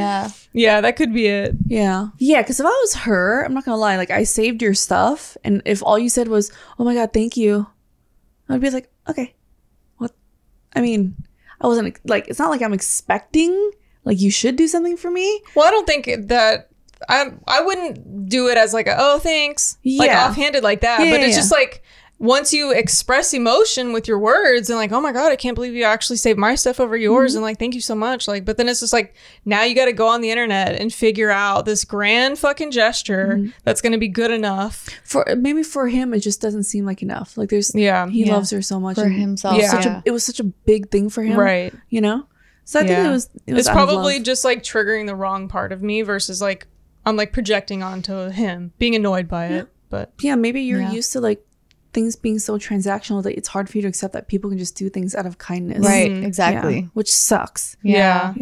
yeah, that could be it. Yeah. Yeah, because if I was her, I'm not going to lie. Like I saved your stuff. And if all you said was, oh my God, thank you. I'd be like, okay. What? I mean, I wasn't like, it's not like I'm expecting like you should do something for me. Well, I don't think that I wouldn't do it as like oh thanks, like offhanded like that. But it's just like once you express emotion with your words and like, oh my God, I can't believe you actually saved my stuff over yours and like thank you so much. Like, but then it's just like now you got to go on the internet and figure out this grand fucking gesture that's going to be good enough. For him, it just doesn't seem like enough. Like there's he loves her so much for himself. It was such a big thing for him, right? You know. So I think it was it's probably just like triggering the wrong part of me versus like I'm like projecting onto him, being annoyed by it. But maybe you're used to like things being so transactional that it's hard for you to accept that people can just do things out of kindness. Right, exactly. Which sucks. Yeah.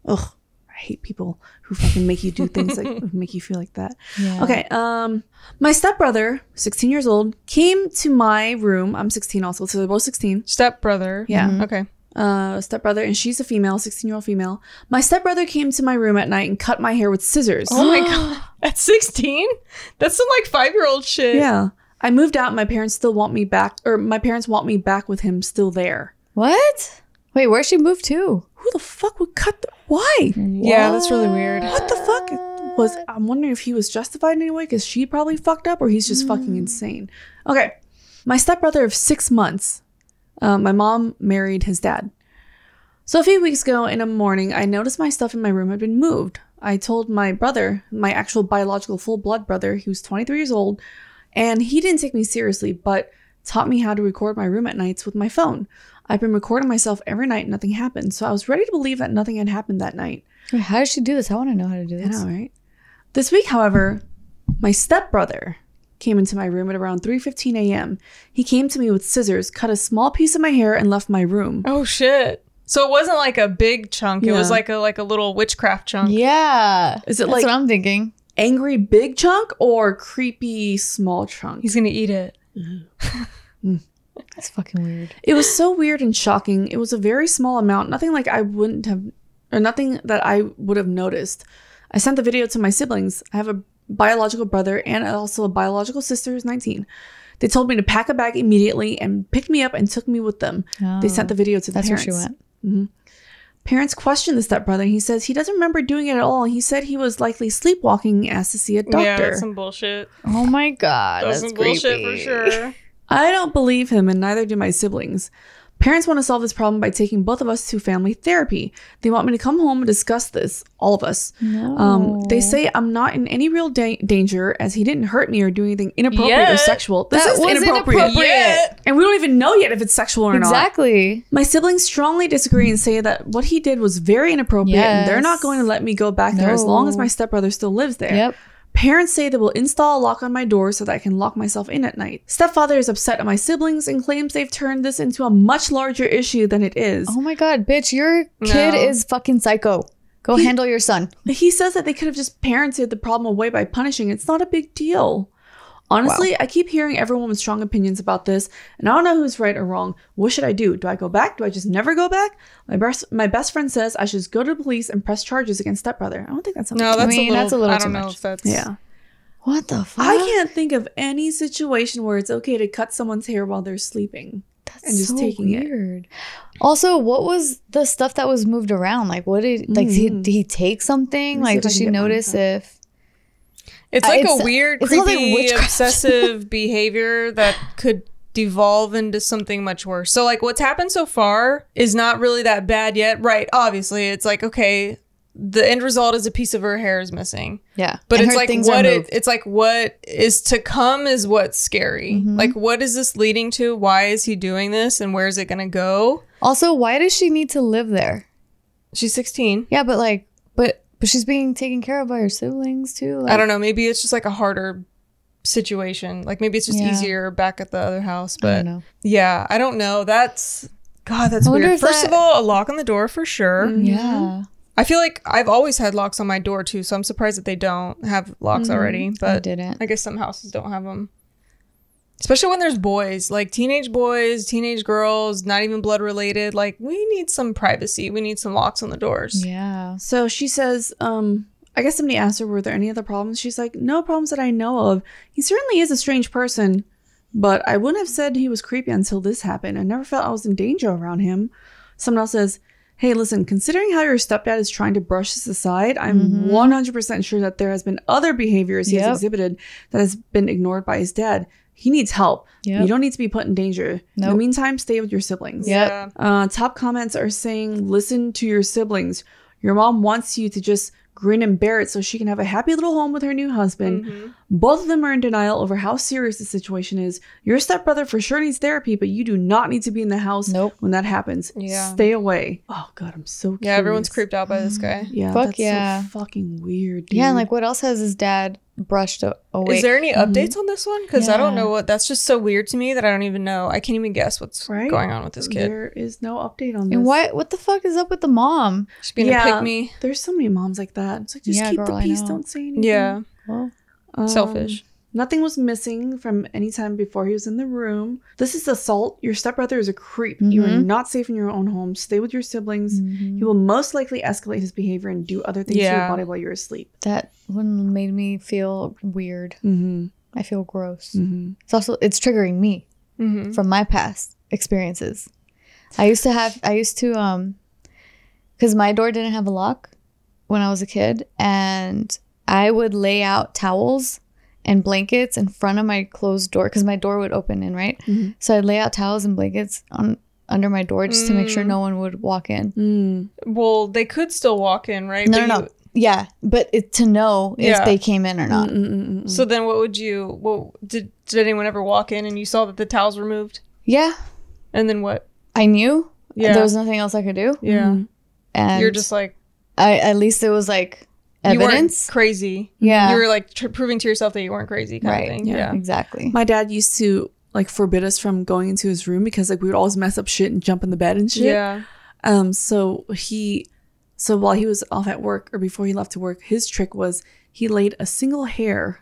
Ugh. I hate people who fucking make you do things like make you feel like that. Yeah. Okay. My stepbrother, 16 years old, came to my room. I'm 16 also, so they're both 16. Stepbrother. Yeah. Okay. Stepbrother, and she's a female, 16-year-old female. My stepbrother came to my room at night and cut my hair with scissors. Oh my god. At 16? That's some like 5-year-old shit. Yeah. I moved out. My parents still want me back, or my parents want me back with him still there. What? Wait, where'd she move to? Who the fuck would cut why? Yeah, that's really weird. What the fuck? I'm wondering if he was justified in any way because she probably fucked up or he's just fucking insane. Okay. My stepbrother of 6 months. My mom married his dad. So a few weeks ago in the morning, I noticed my stuff in my room had been moved. I told my brother, my actual biological full blood brother, he was 23 years old, and he didn't take me seriously, but taught me how to record my room at nights with my phone. I've been recording myself every night and nothing happened. So I was ready to believe that nothing had happened that night. Wait, how does she do this? I want to know how to do this. I know, right? This week, however, my stepbrother came into my room at around 3:15 a.m. He came to me with scissors, cut a small piece of my hair, and left my room. Oh shit. So it wasn't like a big chunk. It was Yeah. like a little witchcraft chunk. Yeah. Is it That's like what I'm thinking. angry big chunk or creepy small chunk? He's gonna eat it. That's fucking weird. It was so weird and shocking. It was a very small amount, nothing like I wouldn't have, or nothing that I would have noticed. I sent the video to my siblings. I have a biological brother and also a biological sister who's 19. They told me to pack a bag immediately and picked me up and took me with them. They sent the video to the That's where parents. she went. Parents questioned the stepbrother. And he says he doesn't remember doing it at all. He said he was likely sleepwalking and asked to see a doctor. Yeah, that's some bullshit. Oh my god. That's That's some bullshit creepy. for sure. I don't believe him, and neither do my siblings. Parents want to solve this problem by taking both of us to family therapy. They want me to come home and discuss this, all of us. No. They say I'm not in any real danger as he didn't hurt me or do anything inappropriate or Yet. sexual. This That is was inappropriate. inappropriate. Yet. And we don't even know yet if it's sexual or not. Exactly. My siblings strongly disagree and say that what he did was very inappropriate and they're not Yes. going to let me go back there as long as No. my stepbrother still lives there. Yep. Parents say they will install a lock on my door so that I can lock myself in at night. Stepfather is upset at my siblings and claims they've turned this into a much larger issue than it is. Oh my god, bitch, your kid No. is fucking psycho. Go handle your son. He says that they could have just parented the problem away by punishing. It's not a big deal. Honestly, I keep hearing everyone with strong opinions about this, and I don't know who's right or wrong. What should I do? Do I go back? Do I just never go back? My best friend says I should just go to the police and press charges against stepbrother. I don't think that's something. No, that's mean, a little. that's a little I don't too know much. if that's. Yeah. What the fuck? I can't think of any situation where it's okay to cut someone's hair while they're sleeping. That's and just so taking it. weird. Also, what was the stuff that was moved around? Like, what did did he take something? Let me see Like, if I did can she get mine notice up. if? It's like It's- a weird, it's not like creepy, witchcraft. obsessive behavior that could devolve into something much worse. So like what's happened so far is not really that bad yet. Right. Obviously, it's like, okay, the end result is a piece of her hair is missing. Yeah, But and it's her like things are what moved. it's like what is to come is what's scary. Like what is this leading to? Why is he doing this? And where is it gonna go? Also, why does she need to live there? She's 16. Yeah, but like, but she's being taken care of by her siblings too. Like, I don't know. Maybe it's just like a harder situation. Like maybe it's just Yeah. easier back at the other house. I But don't know. yeah, I don't know. That's I wonder weird. if First that- of all, a lock on the door for sure. Yeah, I feel like I've always had locks on my door too, so I'm surprised that they don't have locks already. I But didn't. I guess some houses don't have them. Especially when there's boys, like teenage boys, teenage girls, not even blood related. Like we need some privacy. We need some locks on the doors. Yeah. So she says, I guess somebody asked her, were there any other problems? She's like, no problems that I know of. He certainly is a strange person, but I wouldn't have said he was creepy until this happened. I never felt I was in danger around him. Someone else says, hey, listen, considering how your stepdad is trying to brush this aside, I'm 100% sure that there has been other behaviors he has Yep. exhibited that has been ignored by his dad. He needs help. Yep. You don't need to be put in danger. In the Nope. meantime, stay with your siblings. Yep. Top comments are saying, listen to your siblings. Your mom wants you to just grin and bear it so she can have a happy little home with her new husband. Both of them are in denial over how serious the situation is. Your stepbrother for sure needs therapy, but you do not need to be in the house Nope. when that happens. Yeah. Stay away. Oh, God, I'm so curious. Yeah, everyone's creeped out by this guy. Yeah, Fuck that's yeah. so fucking weird, dude. Yeah, and like, what else has his dad brushed away. Is there any updates on this one? Because I don't know that's just so weird to me that I don't even know. I can't even guess what's going on with this kid. There is no update on this. And what the fuck is up with the mom? She's being a pick me. There's so many moms like that. It's like, just keep the peace, don't say anything. Yeah. Well, selfish. Nothing was missing from any time before he was in the room. This is assault. Your stepbrother is a creep. You are not safe in your own home. Stay with your siblings. He will most likely escalate his behavior and do other things to your body while you're asleep. That one made me feel weird. I feel gross. It's triggering me from my past experiences. I used to because my door didn't have a lock when I was a kid, and I would lay out towels and blankets in front of my closed door because my door would open in, right? So I'd lay out towels and blankets under my door just to make sure no one would walk in. Well, they could still walk in, right? No. Yeah, but to know if they came in or not. So then what would you... Well, did anyone ever walk in and you saw that the towels were moved? Yeah. And then what? I knew. Yeah. There was nothing else I could do. Yeah. And you're just like... at least it was like... evidence. You weren't crazy. Yeah. You were like proving to yourself that you weren't crazy kind of thing. Yeah, exactly. My dad used to like forbid us from going into his room because like we would always mess up shit and jump in the bed and shit. Yeah. So while he was off at work or before he left to work, his trick was he laid a single hair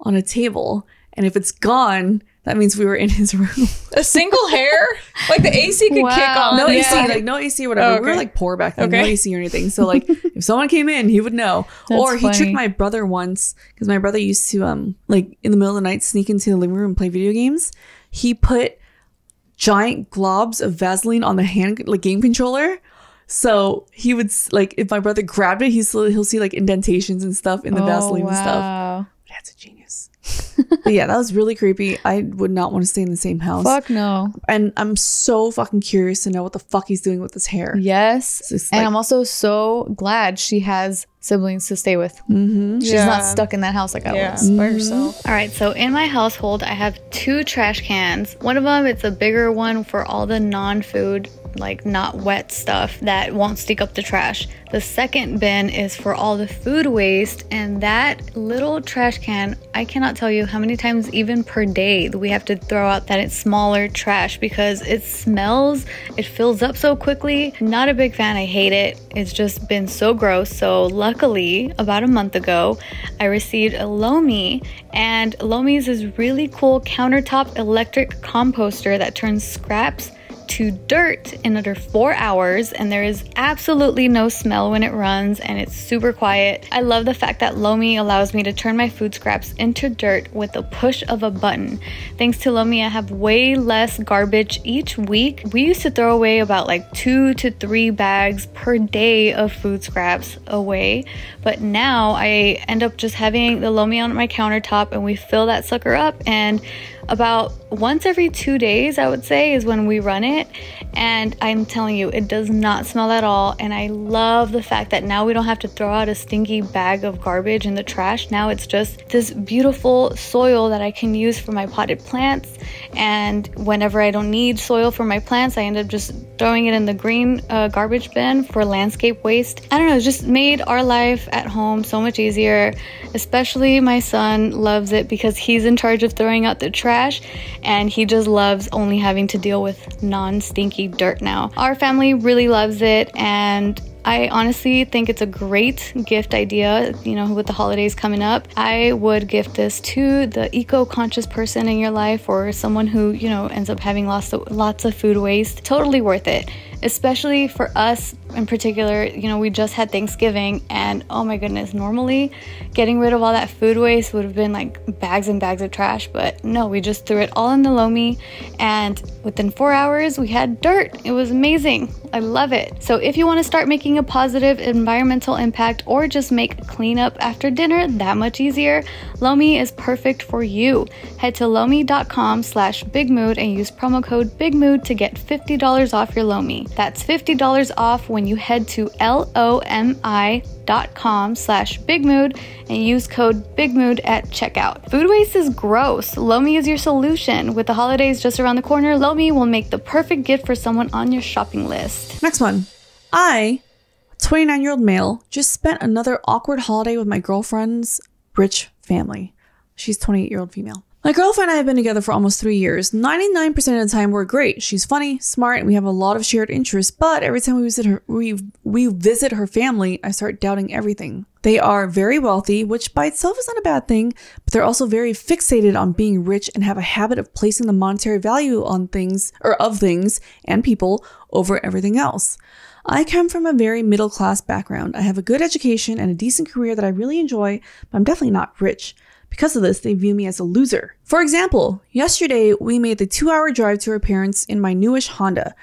on a table, and if it's gone, that means we were in his room. A single hair? Like the AC could kick on. No AC, like no AC or whatever. Oh, okay. We were like poor back then, no AC or anything. So like if someone came in, he would know. Or he tricked my brother once because my brother used to like in the middle of the night sneak into the living room and play video games. He put giant globs of Vaseline on the game controller. So he would like if my brother grabbed it, he'll see like indentations and stuff in the Vaseline and stuff. That's a genius. But yeah, that was really creepy. I would not want to stay in the same house. Fuck no. And I'm so fucking curious to know what the fuck he's doing with his hair. Yes. So and I'm also so glad she has siblings to stay with. She's not stuck in that house like I was. By herself. All right, so in my household, I have 2 trash cans. One of them, it's a bigger one for all the non-food, like not wet stuff that won't stick up the trash. The second bin is for all the food waste, and that little trash can, I cannot tell you how many times even per day that we have to throw out that smaller trash because it smells, it fills up so quickly. Not a big fan, I hate it. It's just been so gross. So luckily, about a month ago, I received a Lomi, and Lomi's is really cool countertop electric composter that turns scraps to dirt in under 4 hours, and there is absolutely no smell when it runs, and it's super quiet. I love the fact that Lomi allows me to turn my food scraps into dirt with the push of a button. Thanks to Lomi, I have way less garbage each week. We used to throw away about like 2 to 3 bags per day of food scraps away, but now I end up just having the Lomi on my countertop, and we fill that sucker up, and about once every 2 days, I would say, is when we run it. And I'm telling you, it does not smell at all. And I love the fact that now we don't have to throw out a stinky bag of garbage in the trash. Now it's just this beautiful soil that I can use for my potted plants. And whenever I don't need soil for my plants, I end up just throwing it in the green garbage bin for landscape waste. I don't know, it's just made our life at home so much easier. Especially my son loves it because he's in charge of throwing out the trash, and he just loves only having to deal with non-stinky dirt now. Our family really loves it, and I honestly think it's a great gift idea, you know, with the holidays coming up. I would gift this to the eco-conscious person in your life, or someone who, you know, ends up having lots of food waste. Totally worth it. Especially for us in particular, you know, we just had Thanksgiving, and oh my goodness, normally getting rid of all that food waste would have been like bags and bags of trash, but no, we just threw it all in the Lomi, and within 4 hours we had dirt. It was amazing. I love it. So if you want to start making a positive environmental impact, or just make cleanup after dinner that much easier, Lomi is perfect for you. Head to lomi.com/bigmood and use promo code BIGMOOD to get $50 off your Lomi. That's $50 off when you head to lomi.com/bigmood and use code BIGMOOD at checkout. Food waste is gross. Lomi is your solution. With the holidays just around the corner, Lomi will make the perfect gift for someone on your shopping list. Next one. I, a 29-year-old male, just spent another awkward holiday with my girlfriend's rich family. She's 28-year-old female. My girlfriend and I have been together for almost 3 years. 99% of the time we're great. She's funny, smart, and we have a lot of shared interests. But every time we visit her family, I start doubting everything. They are very wealthy, which by itself is not a bad thing, but they're also very fixated on being rich and have a habit of placing the monetary value on things or of things and people over everything else. I come from a very middle-class background. I have a good education and a decent career that I really enjoy, but I'm definitely not rich. Because of this, they view me as a loser. For example, yesterday we made the 2-hour drive to her parents in my newish Honda.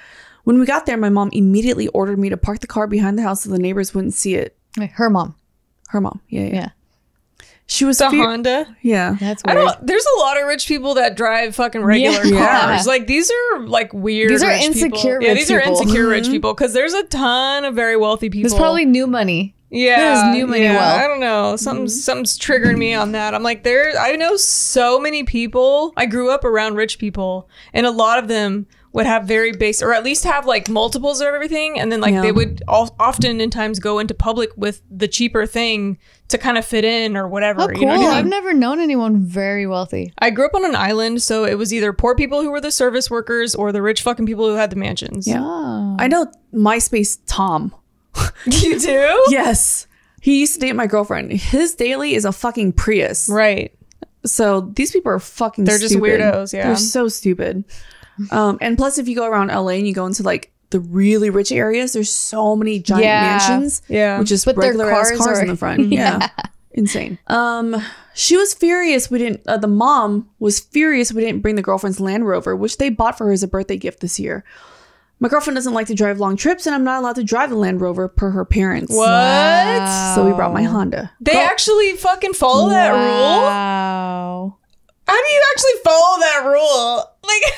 When we got there, my mom immediately ordered me to park the car behind the house so the neighbors wouldn't see it. Her mom. Her mom. Yeah. She was the Honda. Yeah. That's weird. There's a lot of rich people that drive fucking regular cars. Yeah. Like these are like weird. These are rich insecure people. rich these are people. insecure rich people because there's a ton of very wealthy people. There's probably new money. Yeah, There's new money wealth. I don't know. Something's triggering me on that. I'm like, I know so many people. I grew up around rich people, and a lot of them would have very base, or at least have like multiples of everything, and then like they would often in times go into public with the cheaper thing to kind of fit in or whatever. Oh, cool. You know what I mean? I've never known anyone very wealthy. I grew up on an island, so it was either poor people who were the service workers or the rich fucking people who had the mansions. Yeah. Oh. I know MySpace Tom. You do? Yes. He used to date my girlfriend. His daily is a fucking Prius. Right. So these people are fucking They're stupid. just weirdos, yeah. They're so stupid. And plus, if you go around LA and you go into like the really rich areas, there's so many giant mansions. Yeah. With just But their regular ass cars cars are- in the front. Yeah. Insane. She was furious we didn't, the mom was furious we didn't bring the girlfriend's Land Rover, which they bought for her as a birthday gift this year. My girlfriend doesn't like to drive long trips, and I'm not allowed to drive the Land Rover per her parents. What? So we brought my Honda. They actually fucking follow that rule? Wow. How do you actually follow that rule? Like,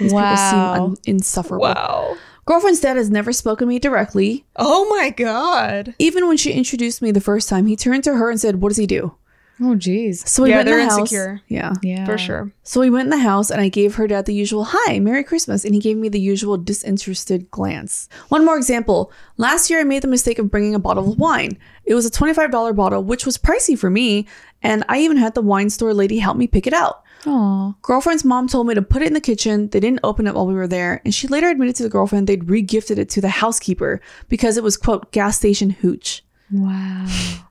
These people Wow. seem insufferable. wow. Girlfriend's dad has never spoken to me directly. Oh my God. Even when she introduced me the first time, he turned to her and said, "What does he do?" Oh, geez. So we Yeah, went in they're the house. insecure. Yeah. Yeah. For sure. So we went in the house and I gave her dad the usual, "Hi, Merry Christmas." And he gave me the usual disinterested glance. One more example. Last year, I made the mistake of bringing a bottle of wine. It was a $25 bottle, which was pricey for me. And I even had the wine store lady help me pick it out. Aw. Girlfriend's mom told me to put it in the kitchen. They didn't open it while we were there. And she later admitted to the girlfriend they'd re-gifted it to the housekeeper because it was, quote, gas station hooch. Wow.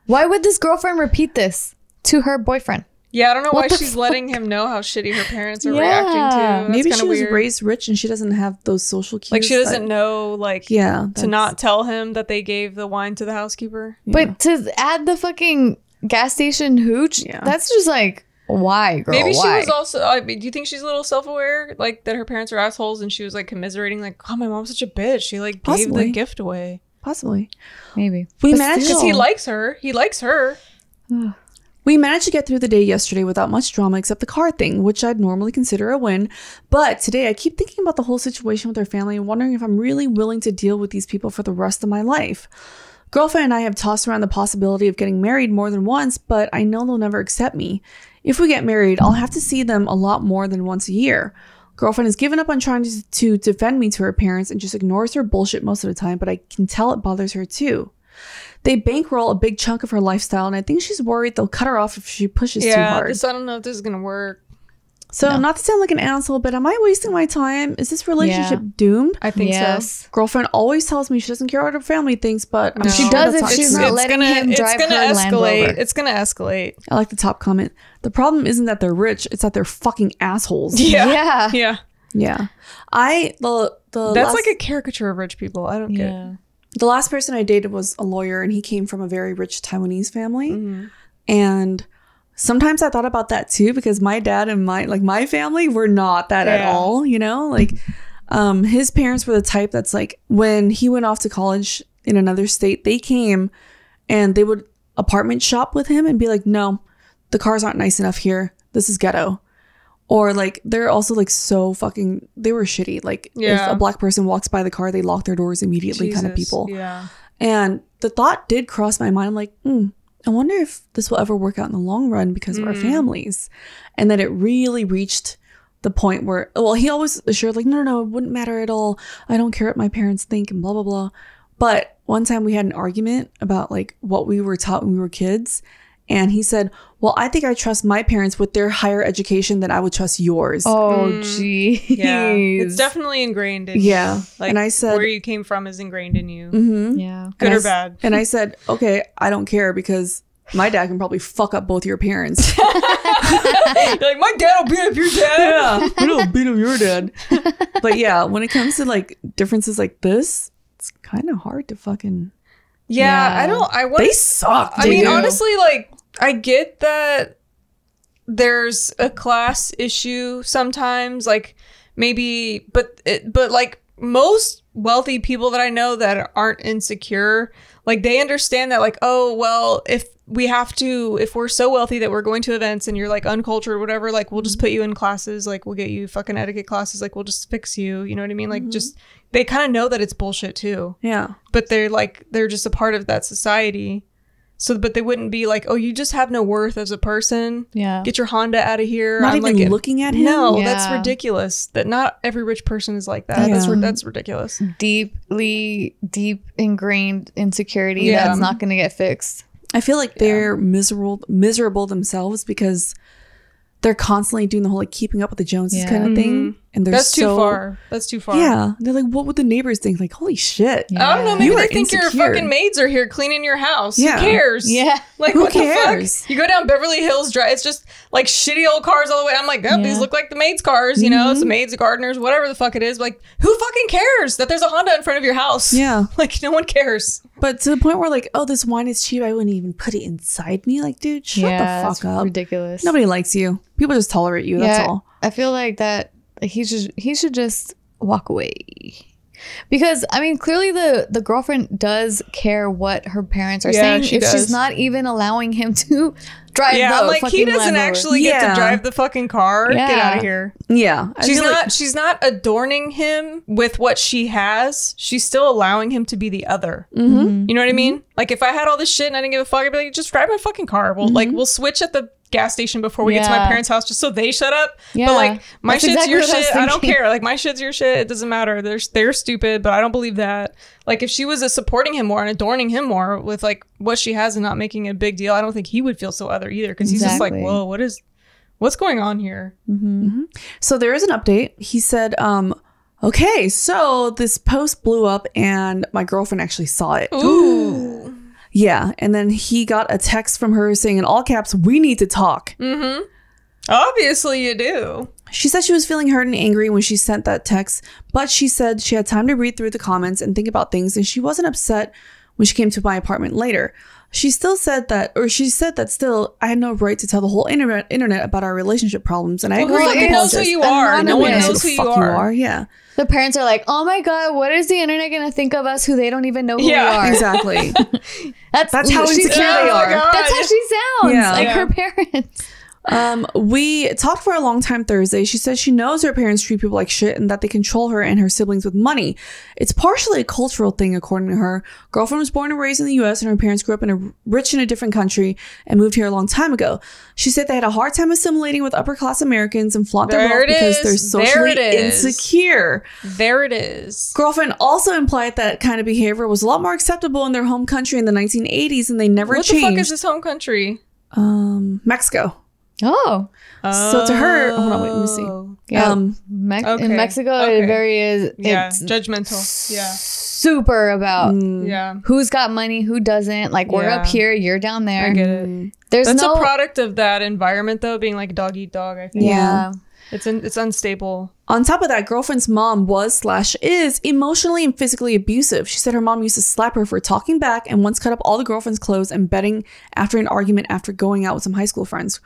Why would this girlfriend repeat this to her boyfriend? Yeah, I don't know What why the she's letting him know how shitty her parents are Yeah. reacting to. That's Maybe she kinda was weird. raised rich and she doesn't have those social cues. Like she doesn't that- know, like, Yeah. to that's- not tell him that they gave the wine to the housekeeper. But to add the fucking gas station hooch, Yeah. that's just like, why, girl? Maybe she why? was also. I mean, do you think she's a little self-aware, like that her parents are assholes, and she was like commiserating, like, "Oh, my mom's such a bitch. She like gave Possibly. the gift away Possibly. Maybe. We But managed because still. he likes her. He likes her." We managed to get through the day yesterday without much drama except the car thing, which I'd normally consider a win. But today I keep thinking about the whole situation with our family and wondering if I'm really willing to deal with these people for the rest of my life. Girlfriend and I have tossed around the possibility of getting married more than once, but I know they'll never accept me. If we get married, I'll have to see them a lot more than once a year. Girlfriend has given up on trying to defend me to her parents and just ignores her bullshit most of the time, but I can tell it bothers her too. They bankroll a big chunk of her lifestyle, and I think she's worried they'll cut her off if she pushes too hard. I don't know if this is gonna work. So, not to sound like an asshole, but am I wasting my time? Is this relationship doomed? I think so. Yes. Girlfriend always tells me she doesn't care what her family thinks, but I'm No. sure She does that's if not she's true. not letting him drive her Land escalate. Rover. It's gonna escalate. I like the top comment. The problem isn't that they're rich; it's that they're fucking assholes. Yeah. Yeah. Yeah. That's last, like a caricature of rich people. I don't get it. Yeah. the last person I dated was a lawyer, and he came from a very rich Taiwanese family. Mm-hmm. And sometimes I thought about that too, because my dad and my family were not that at Yeah. all. You know, like his parents were the type that's like, when he went off to college in another state, they came and they would apartment shop with him and be like, "No, the cars aren't nice enough here. This is ghetto." Or like, they're also like so fucking, they were shitty. Like Yeah. if a black person walks by the car, they lock their doors immediately kind of Jesus. people. Yeah. And the thought did cross my mind. I'm like, I wonder if this will ever work out in the long run because of our families. And then it really reached the point where, well, he always assured like, no, it wouldn't matter at all. I don't care what my parents think and blah, blah, blah. But one time we had an argument about like what we were taught when we were kids. And he said, well, I think I trust my parents with their higher education than I would trust yours. Oh, geez. Yeah, it's definitely ingrained in you. Yeah. Like, and I said, where you came from is ingrained in you. Yeah. Good or bad. And I said, okay, I don't care because my dad can probably fuck up both your parents. You're like, my dad will beat up your dad. Yeah, it'll beat up your dad. But yeah, when it comes to like differences like this, it's kind of hard to fucking. Yeah, Yeah. I want. They suck. I mean, dude. honestly, like, I get that there's a class issue sometimes, like maybe, but like most wealthy people that I know that aren't insecure, like they understand that, like, oh well, if we're so wealthy that we're going to events and you're like uncultured or whatever, like we'll just put you in classes, like we'll get you fucking etiquette classes, like we'll just fix you, you know what I mean? Like just they kind of know that it's bullshit too. Yeah. But they're just a part of that society. So, but they wouldn't be like, oh, you just have no worth as a person. Yeah. Get your Honda out of here. Not I'm even like, looking at him. No, Yeah. that's ridiculous. That not every rich person is like that. Yeah. That's ridiculous. Deep ingrained insecurity Yeah. that's not going to get fixed. I feel like they're miserable themselves because they're constantly doing the whole like keeping up with the Joneses Yeah. kind of thing. And they're That's too so far. That's too far. Yeah. They're like, what would the neighbors think? Like, holy shit. Yeah. I don't know. Maybe You they are think your insecure. fucking maids are here cleaning your house. Yeah. Who cares? Yeah. Like, Who what cares? the fuck? You go down Beverly Hills Drive. It's just like shitty old cars all the way. I'm like, oh, these Yeah. look like the maids' cars. You know, it's the maids, the gardeners, whatever the fuck it is. Like, who fucking cares that there's a Honda in front of your house? Yeah. Like, no one cares. But to the point where like, oh, this wine is cheap. I wouldn't even put it inside me. Like, dude, shut the that's fuck up. ridiculous. Nobody likes you. People just tolerate you. That's all. I feel like that like, he should just walk away. Because I mean, clearly the girlfriend does care what her parents are Yeah, saying she if she's does. not even allowing him to drive Yeah, the I'm like, he fucking doesn't Land Rover. actually get Yeah. to drive the fucking car. Yeah. Get out of here. Yeah. I She's feel not. like- She's not adorning him with what she has. She's still allowing him to be the other. Mm-hmm. You know what I mean? Like, if I had all this shit and I didn't give a fuck, I'd be like, just drive my fucking car. We'll like we'll switch at the gas station before we get to my Yeah. parents' house, just so they shut up. Yeah. But like, my That's shit's exactly your what I was shit. I don't thinking. care. Like, my shit's your shit. It doesn't matter. They're stupid, but I don't believe that. Like, if she was supporting him more and adorning him more with like what she has and not making it a big deal, I don't think he would feel so other either. Because he's just like, Exactly. whoa, what's going on here? So there is an update. He said, okay, so this post blew up and my girlfriend actually saw it. Ooh. Yeah. And then he got a text from her saying in all caps, we need to talk. Obviously, you do. She said she was feeling hurt and angry when she sent that text, but she said she had time to read through the comments and think about things, and she wasn't upset when she came to my apartment later. She said that still, I had no right to tell the whole internet about our relationship problems, and I Well, agree. who I fucking knows who apologize. you are? No one Anonymous. knows who the you fuck are. Yeah, The parents are like, oh my God, what is the internet going to think of us who they don't even know who Yeah. we are? exactly. That's how she's- insecure Oh they my are. God. That's how she sounds. Yeah. Like Yeah. her parents. We talked for a long time Thursday. She says she knows her parents treat people like shit and that they control her and her siblings with money. It's partially a cultural thing, according to her. Girlfriend was born and raised in the U.S. and her parents grew up rich in a different country and moved here a long time ago. She said they had a hard time assimilating with upper class Americans and flaunt their There wealth it because is. they're socially There it is. insecure. There it is. Girlfriend also implied that kind of behavior was a lot more acceptable in their home country in the 1980s and they never What the changed. fuck is his home country? Mexico. Oh. So to her, hold on, wait, let me see. Yeah. Um, okay. In Mexico, Okay. it very is. Yeah, It's judgmental. Yeah, super about yeah. who's got money, who doesn't. Like, we're Yeah. up here, you're down there. I get it. There's That's no a product of that environment, though, being like dog eat dog. I think. Yeah. It's unstable. On top of that, girlfriend's mom was/is emotionally and physically abusive. She said her mom used to slap her for talking back and once cut up all the girlfriend's clothes and bedding after an argument after going out with some high school friends.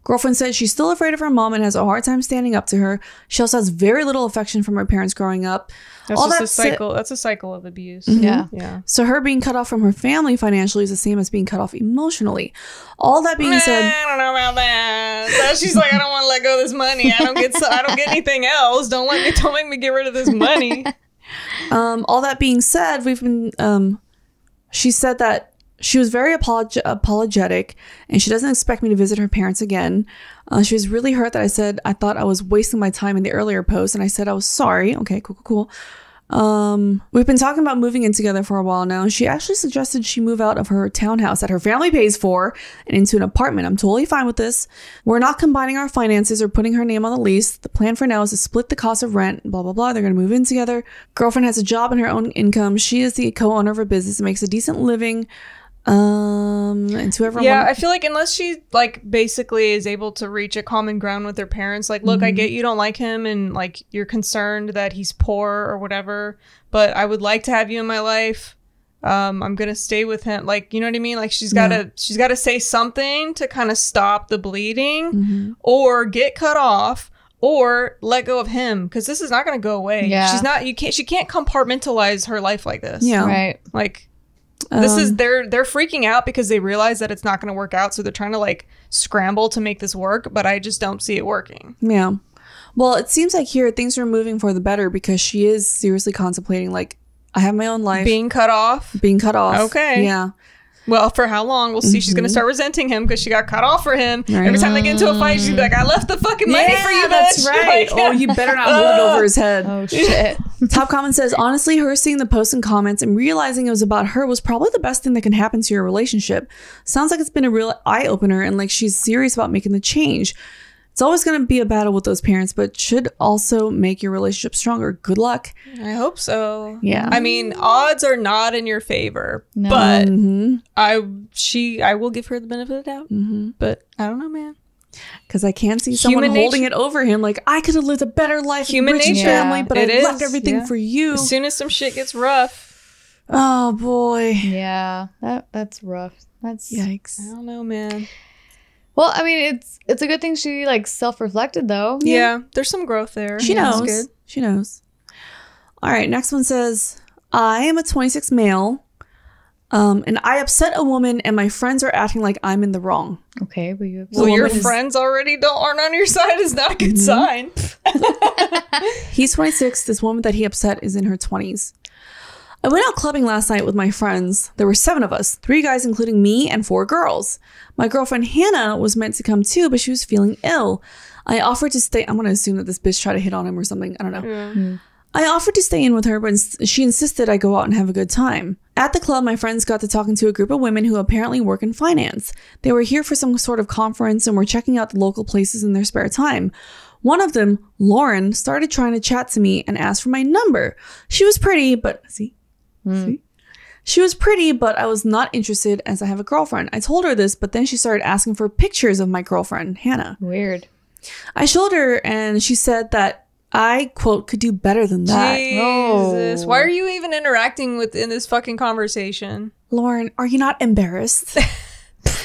Girlfriend said she's still afraid of her mom and has a hard time standing up to her. She also has very little affection from her parents growing up. That's All just that a cycle. That's a cycle of abuse. Yeah. Yeah. So her being cut off from her family financially is the same as being cut off emotionally. All that being said, I don't know about that. So she's like, I don't want to let go of this money. I don't get anything else. Don't make me get rid of this money. all that being said, we've been. She said that she was very apologetic, and she doesn't expect me to visit her parents again. She was really hurt that I said I thought I was wasting my time in the earlier post, and I said I was sorry. Okay, cool. We've been talking about moving in together for a while now, and she actually suggested she move out of her townhouse that her family pays for and into an apartment. I'm totally fine with this. We're not combining our finances or putting her name on the lease. The plan for now is to split the cost of rent, blah, blah, blah. They're going to move in together. Girlfriend has a job and her own income. She is the co-owner of a business and makes a decent living. And to everyone. Yeah, I feel like unless she like basically is able to reach a common ground with her parents, like, look, I get you don't like him and like you're concerned that he's poor or whatever, but I would like to have you in my life. I'm gonna stay with him. Like, you know what I mean? Like she's gotta say something to kind of stop the bleeding or get cut off or let go of him, because this is not gonna go away. Yeah. She can't compartmentalize her life like this. Yeah. Right. Like this is they're freaking out because they realize that it's not going to work out, so they're trying to like scramble to make this work, but I just don't see it working. Yeah. Well, it seems like here things are moving for the better because she is seriously contemplating, like, I have my own life. Being cut off. Okay. Yeah. Well, for how long? We'll see. She's going to start resenting him because she got cut off for him. Right. Every time they get into a fight, she's like, I left the fucking money for you, bitch. That's right. Like, oh, you better not hold it over his head. Oh, shit. Top comment says, honestly, her seeing the posts and comments and realizing it was about her was probably the best thing that can happen to your relationship. Sounds like it's been a real eye-opener and like she's serious about making the change. It's always going to be a battle with those parents, but should also make your relationship stronger. Good luck. I hope so. Yeah. I mean, odds are not in your favor, No. but I will give her the benefit of the doubt. But I don't know, man. Because I can't see someone holding it over him. Like, I could have lived a better life Human with a rich nature. family, but It I left is. everything for you. As soon as some shit gets rough. Oh, boy. Yeah. That's rough. That's Yikes. I don't know, man. Well, I mean, it's a good thing she like self-reflected though. Yeah, there's some growth there. She That's knows. good. She knows. All right. Next one says, I am a 26 male. And I upset a woman and my friends are acting like I'm in the wrong. Okay, but you. Well, your friends already aren't on your side is not a good sign. He's 26. This woman that he upset is in her 20s. I went out clubbing last night with my friends. There were 7 of us, 3 guys including me and 4 girls. My girlfriend Hannah was meant to come too, but she was feeling ill. I offered to stay. I'm going to assume that this bitch tried to hit on him or something. I don't know. I offered to stay in with her, but she insisted I go out and have a good time. At the club, my friends got to talking to a group of women who apparently work in finance. They were here for some sort of conference and were checking out the local places in their spare time. One of them, Lauren, started trying to chat to me and asked for my number. She was pretty, but She was pretty, but I was not interested as I have a girlfriend. I told her this, but then she started asking for pictures of my girlfriend, Hannah. Weird. I showed her and she said that I, quote, could do better than that. Jesus. Why are you even interacting in this fucking conversation? Lauren, are you not embarrassed?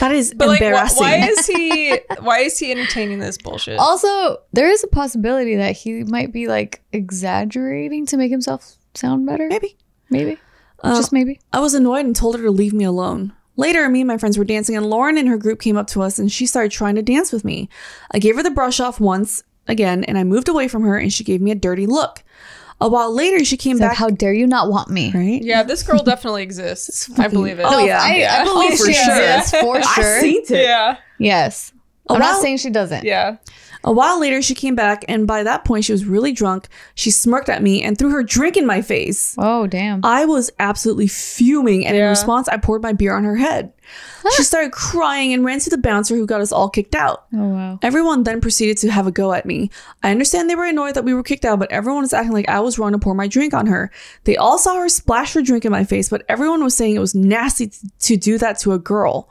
That is But embarrassing. why is he entertaining this bullshit? Also, there is a possibility that he might be like exaggerating to make himself sound better. Maybe. Just maybe. I was annoyed and told her to leave me alone. Later, me and my friends were dancing and Lauren and her group came up to us and she started trying to dance with me. I gave her the brush off once again and I moved away from her and she gave me a dirty look. A while later, she came back. How dare you not want me? Right? Yeah, this girl definitely exists. I believe it. Oh, yeah. I believe for she sure. exists for sure. I've seen it. Yeah. Yes. I'm not saying she doesn't. Yeah. A while later, she came back, and by that point, she was really drunk. She smirked at me and threw her drink in my face. Oh, damn. I was absolutely fuming, and in response, I poured my beer on her head. She started crying and ran to the bouncer who got us all kicked out. Oh, wow. Everyone then proceeded to have a go at me. I understand they were annoyed that we were kicked out, but everyone was acting like I was wrong to pour my drink on her. They all saw her splash her drink in my face, but everyone was saying it was nasty to do that to a girl.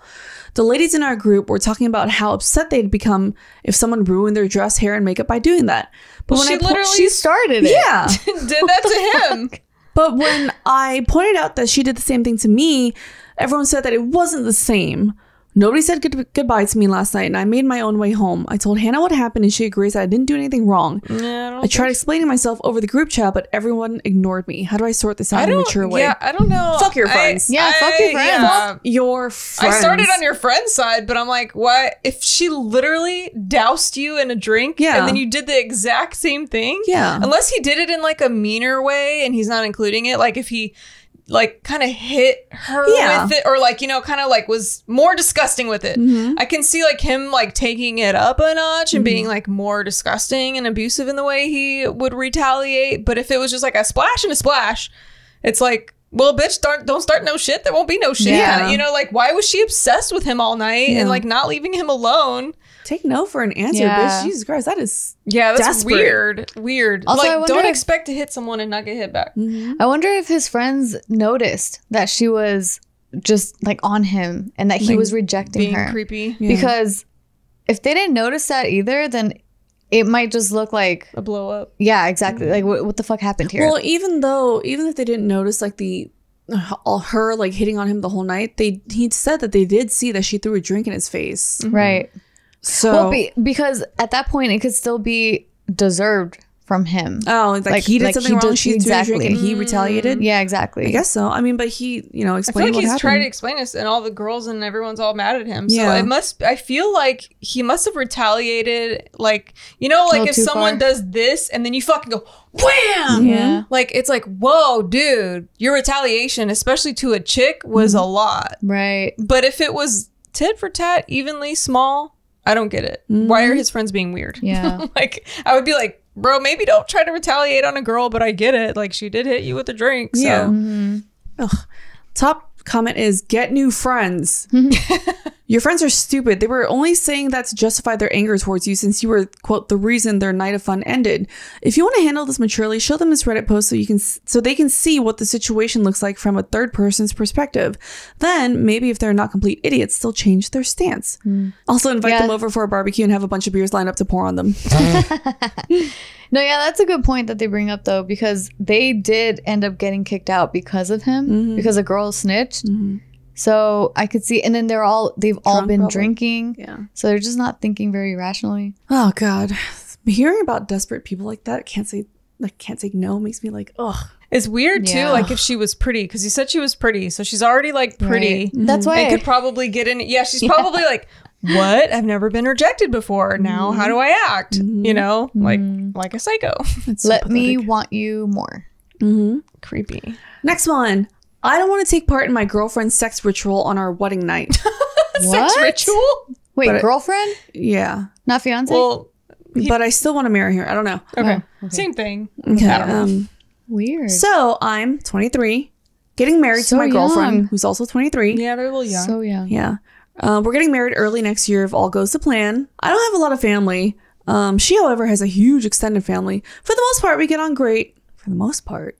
The ladies in our group were talking about how upset they'd become if someone ruined their dress, hair, and makeup by doing that. But Well, she started it. yeah. did that to him. But when I pointed out that she did the same thing to me, everyone said that it wasn't the same. Nobody said goodbye to me last night, and I made my own way home. I told Hannah what happened, and she agrees that I didn't do anything wrong. I tried explaining myself over the group chat, but everyone ignored me. How do I sort this out in a mature way? Yeah, I don't know. Fuck your friends. Fuck your friends. Yeah. Fuck your friends. I started on your friend's side, but I'm like, what? If she literally doused you in a drink and then you did the exact same thing? Yeah. Unless he did it in like a meaner way and he's not including it. Like if he like kind of hit her with it, or like, you know, kind of like was more disgusting with it. I can see like him like taking it up a notch and being like more disgusting and abusive in the way he would retaliate. But if it was just like a splash and a splash, it's like, well, bitch, don't start no shit. There won't be no shit. Yeah. You know, like, why was she obsessed with him all night and like not leaving him alone? Take no for an answer, bitch. Jesus Christ, that is that's desperate. weird. Also, I like, wonder don't if- expect to hit someone and not get hit back. I wonder if his friends noticed that she was just like on him and that he was rejecting Being her. creepy, Because if they didn't notice that either, then it might just look like a blow up. yeah, exactly. Like what the fuck happened here? Well, even if they didn't notice like her like hitting on him the whole night, he said that they did see that she threw a drink in his face. right. So Well, because at that point it could still be deserved from him. like he did like something he wrong. did- She threw a drink and he retaliated. Yeah, exactly. I guess so. I mean, but he, you know, I feel explained like what he's happened. trying to explain this, and all the girls and everyone's all mad at him. So Yeah. I feel like he must have retaliated, like, you know, like little if too someone far. does this and then you fucking go wham. Yeah. Like, it's like, whoa, dude, your retaliation, especially to a chick, was a lot. Right. But if it was tit for tat, evenly small, I don't get it. Why are his friends being weird? Yeah. Like, I would be like, bro, maybe don't try to retaliate on a girl, but I get it. Like, she did hit you with a drink. So. Yeah. Ugh. Top comment is get new friends. Your friends are stupid. They were only saying that to justify their anger towards you since you were, quote, the reason their night of fun ended. If you want to handle this maturely, show them this Reddit post so they can see what the situation looks like from a third person's perspective. Then maybe if they're not complete idiots, they'll change their stance. Also invite them over for a barbecue and have a bunch of beers lined up to pour on them. No, yeah, that's a good point that they bring up though, because they did end up getting kicked out because of him, because a girl snitched. So I could see, and then they've all been probably. drinking. Yeah. So they're just not thinking very rationally. Oh God. Hearing about desperate people like that, can't say no, makes me like, ugh. It's weird too, Yeah. like if she was pretty, because you said she was pretty, so she's already like pretty. Right. That's why I could probably get in. Yeah, she's probably like, what? I've never been rejected before. Now, how do I act? You know, like a psycho. It's so let me pathetic. want you more. Creepy. Next one. I don't want to take part in my girlfriend's sex ritual on our wedding night. Sex What? ritual? Wait, But- girlfriend, Yeah. not fiance? Well, But I still want to marry her. I don't know. okay. Same thing. Okay. I don't know. Weird. So I'm 23, getting married So to my girlfriend, young. who's also 23. Yeah, they're a little young. So young. Yeah. We're getting married early next year if all goes to plan. I don't have a lot of family. She, however, has a huge extended family. For the most part, we get on great. For the most part.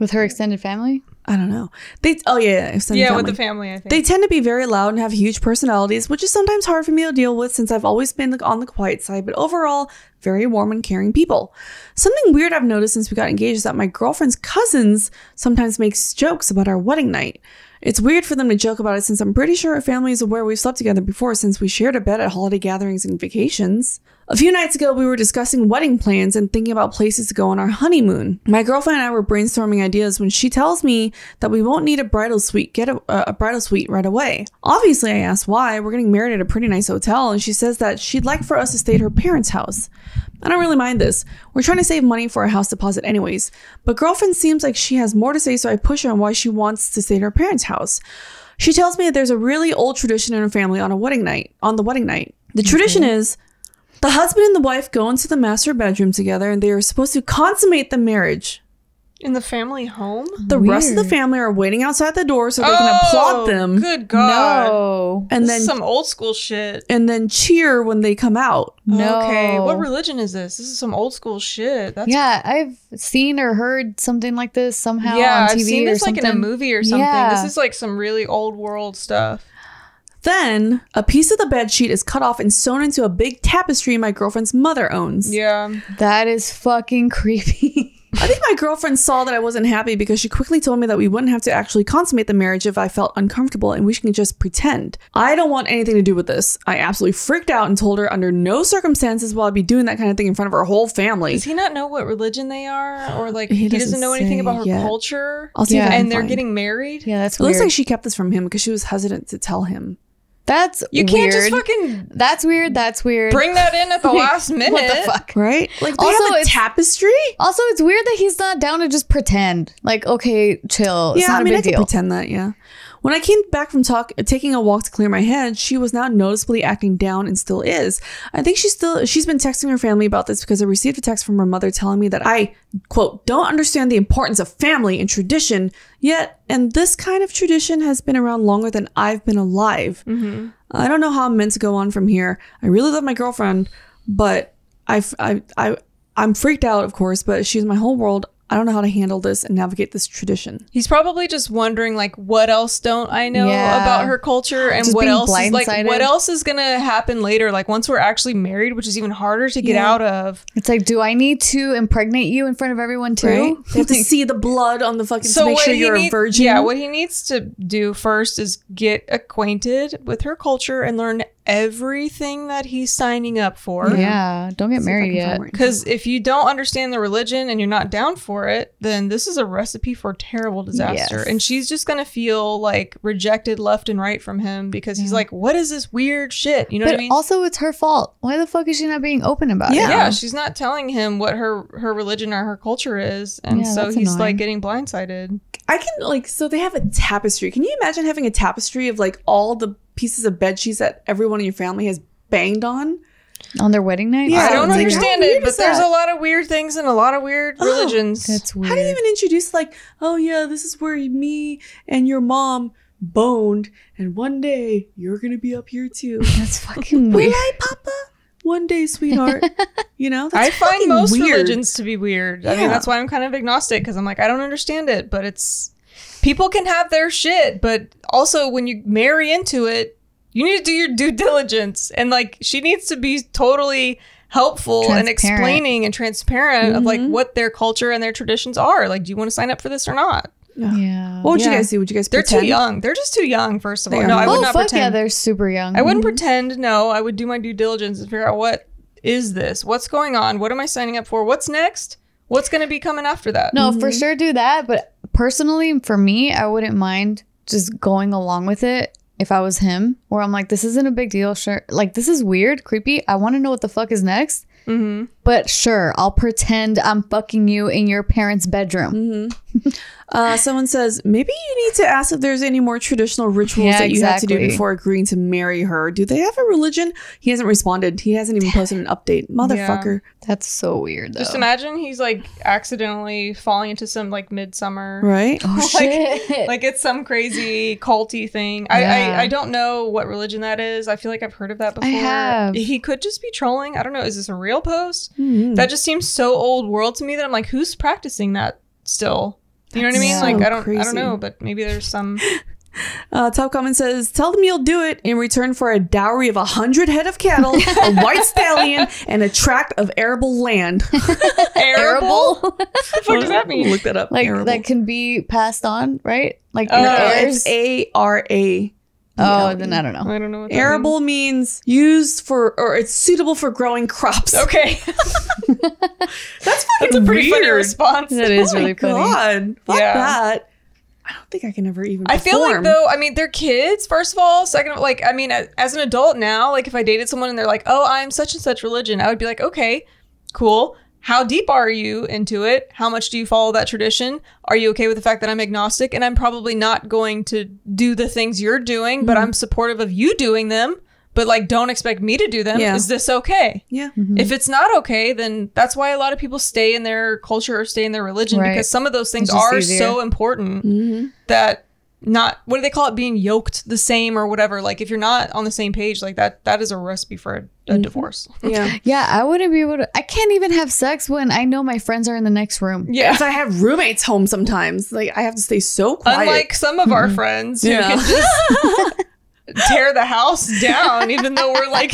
With her extended family? I don't know. Extended Yeah, family. with the family, I think. They tend to be very loud and have huge personalities, which is sometimes hard for me to deal with since I've always been on the quiet side, but overall, very warm and caring people. Something weird I've noticed since we got engaged is that my girlfriend's cousins sometimes makes jokes about our wedding night. It's weird for them to joke about it since I'm pretty sure our family is aware we've slept together before since we shared a bed at holiday gatherings and vacations. A few nights ago, we were discussing wedding plans and thinking about places to go on our honeymoon. My girlfriend and I were brainstorming ideas when she tells me that we won't need a bridal suite, get a bridal suite right away. Obviously, I asked why. We're getting married at a pretty nice hotel, and she says that she'd like for us to stay at her parents' house. I don't really mind this. We're trying to save money for a house deposit anyways, but girlfriend seems like she has more to say, so I push her on why she wants to stay at her parents' house. She tells me that there's a really old tradition in her family on the wedding night. The tradition is the husband and the wife go into the master bedroom together and they are supposed to consummate the marriage. In the family home? The rest of the Weird. family are waiting outside the door so they can applaud them Good God. No. and This then is some old school shit. and then cheer when they come out. No. Okay, what religion is this? This is some old school shit. That's Yeah, I've seen or heard something like this somehow yeah, on TV I've seen this or like something. in a movie or something. Yeah. This is like some really old world stuff. Then a piece of the bed sheet is cut off and sewn into a big tapestry my girlfriend's mother owns. Yeah. That is fucking creepy. I think my girlfriend saw that I wasn't happy because she quickly told me that we wouldn't have to actually consummate the marriage if I felt uncomfortable and we can just pretend. I don't want anything to do with this. I absolutely freaked out and told her under no circumstances will I be doing that kind of thing in front of her whole family. Does he not know what religion they are? Or like He he doesn't doesn't know anything say about her yet. culture? I'll see if Yeah. I can And they're find. getting married? Yeah, that's It looks weird. like she kept this from him because she was hesitant to tell him. That's You weird. can't just fucking That's weird. That's weird. bring that in at the last minute. What the fuck? Right? Like they Also, have a it's- tapestry. Also, it's weird that he's not down to just pretend. Like, okay, chill. It's Yeah, not I mean, a I big can deal. pretend that. Yeah. When I came back from taking a walk to clear my head, she was now noticeably acting down and still is. I think she's been texting her family about this because I received a text from her mother telling me that I, quote, don't understand the importance of family and tradition yet. And this kind of tradition has been around longer than I've been alive. Mm-hmm. I don't know how I'm meant to go on from here. I really love my girlfriend, but I'm freaked out, of course, but she's my whole world. I don't know how to handle this and navigate this tradition. He's probably just wondering, like, what else don't I know Yeah. about her culture, and Just what being else is like, blindsided. what else is gonna happen later? Like, once we're actually married, which is even harder to get Yeah. out of. It's like, do I need to impregnate you in front of everyone too? Right? They have to see the blood on the fucking to make sure you're a virgin. Yeah, what he needs to do first is get acquainted with her culture and learn everything that he's signing up for. Yeah, don't get See if I married can find yet. where it Because if you don't understand the religion and you're not down for it, then this is a recipe for terrible disaster. Yes. And she's just going to feel like rejected left and right from him because he's like, what is this weird shit? You know But what I mean? also, it's her fault. Why the fuck is she not being open about Yeah. it? Yeah, she's not telling him what her religion or her culture is. And Yeah, so that's he's annoying. like getting blindsided. I can like, so they have a tapestry. Can you imagine having a tapestry of like all the pieces of bed sheets that everyone in your family has banged on? On their wedding night? Yeah, I don't it's like, understand how it, weird but is there's that? a lot of weird things in a lot of weird religions. That's weird. How do you even introduce like, oh yeah, this is where me and your mom boned, and one day you're gonna be up here too. That's fucking Will weird. I, Papa? One day, sweetheart. You know, I that's find fucking most weird. religions to be weird. I mean, Yeah. that's why I'm kind of agnostic, because I'm like, I don't understand it, but it's people can have their shit, but also when you marry into it, you need to do your due diligence, and like she needs to be totally helpful and Transparent. explaining and transparent of like what their culture and their traditions are. Like, do you want to sign up for this or not? Yeah. What would you Yeah. guys do? Would you guys They're pretend? too young. They're just too young. First of They all, are no, I young. would Oh, not fuck pretend. yeah, they're super young. I wouldn't pretend. No, I would do my due diligence and figure out what is this? What's going on? What am I signing up for? What's next? What's going to be coming after that? No, for sure do that. But personally, for me, I wouldn't mind just going along with it if I was him, where I'm like, this isn't a big deal. Sure. Like, this is weird, creepy. I want to know what the fuck is next. Mm-hmm. But sure, I'll pretend I'm fucking you in your parents' bedroom. Someone says, maybe you need to ask if there's any more traditional rituals Yeah, that you have to do exactly. before agreeing to marry her. Do they have a religion? He hasn't responded. He hasn't even posted an update. Motherfucker. That's so weird, though. Just imagine he's like accidentally falling into some like midsummer. Right? Oh, shit. Like it's some crazy culty thing. Yeah. I don't know what religion that is. I feel like I've heard of that before. have. He could just be trolling. I don't know. Is this a real post? Mhm. That just seems so old world to me that I'm like, who's practicing that still? You know what I mean? That's Like so I don't crazy. know, but maybe there's some Top comment says, tell them you'll do it in return for a dowry of 100 head of cattle, a white stallion, and a tract of arable land. arable. What the fuck does that mean? Look that up. Like, Arable. that can be passed on, right? Like, Oh, your no, heirs. It's A-R-A. Oh, then I don't know. I don't know what that Arable means used for, or it's suitable for growing crops. means. Okay. That's fucking That's a pretty funny weird. response. That is Oh my really funny. God. Fuck Yeah. that. I don't think I can ever even I feel like perform. though, I mean, they're kids, first of all. Second, like, I mean, as an adult now, like if I dated someone and they're like, oh, I'm such and such religion, I would be like, okay, cool. How deep are you into it? How much do you follow that tradition? Are you okay with the fact that I'm agnostic and I'm probably not going to do the things you're doing, but I'm supportive of you doing them, but like don't expect me to do them. Yeah. Is this okay? Yeah. If it's not okay, then that's why a lot of people stay in their culture or stay in their religion, Right. because some of those things It's just are easier. so important that not, what do they call it, being yoked the same or whatever. Like if you're not on the same page, like that is a recipe for a divorce. Yeah. Yeah, I wouldn't be able to. I can't even have sex when I know my friends are in the next room. Yeah. If I have roommates home sometimes, like I have to stay so quiet. Unlike some of our friends who Yeah. can just tear the house down, even though we're like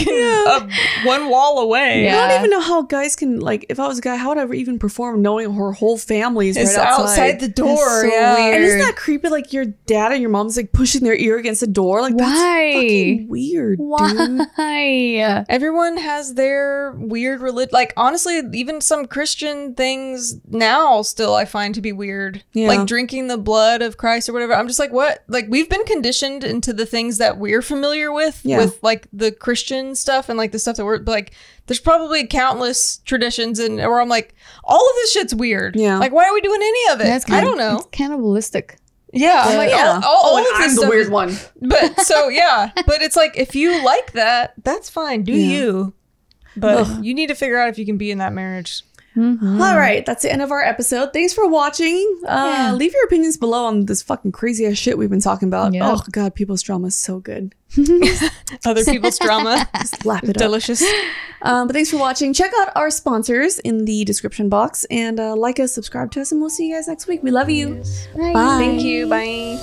one wall away. Yeah. I don't even know how guys can, like, if I was a guy, how would I ever even perform knowing her whole family is It's right outside the door. That's so yeah. weird. And isn't that creepy? Like your dad and your mom's like pushing their ear against the door. Like that's Why? fucking weird, dude. Why? Everyone has their weird religion. Like, honestly, even some Christian things now still I find to be weird. Yeah. Like drinking the blood of Christ or whatever. I'm just like, what? Like, we've been conditioned into the things that that we're familiar with like the Christian stuff and like the stuff that we're like, there's probably countless traditions and where I'm like, all of this shit's weird. Yeah. Like, why are we doing any of it? I don't know. It's cannibalistic. Yeah. I'm like, all of this I'm the weird one. But so, yeah. But it's like, if you like that, that's fine. Do you. But you need to figure out if you can be in that marriage. Mm-hmm. All right, that's the end of our episode. Thanks for watching. Leave your opinions below on this fucking crazy ass shit we've been talking about. Yep. Oh god, people's drama is so good. Other people's drama, just lap it up. Delicious. But thanks for watching. Check out our sponsors in the description box and like us, subscribe to us, and we'll see you guys next week. We love you. Bye. Thank you. Bye.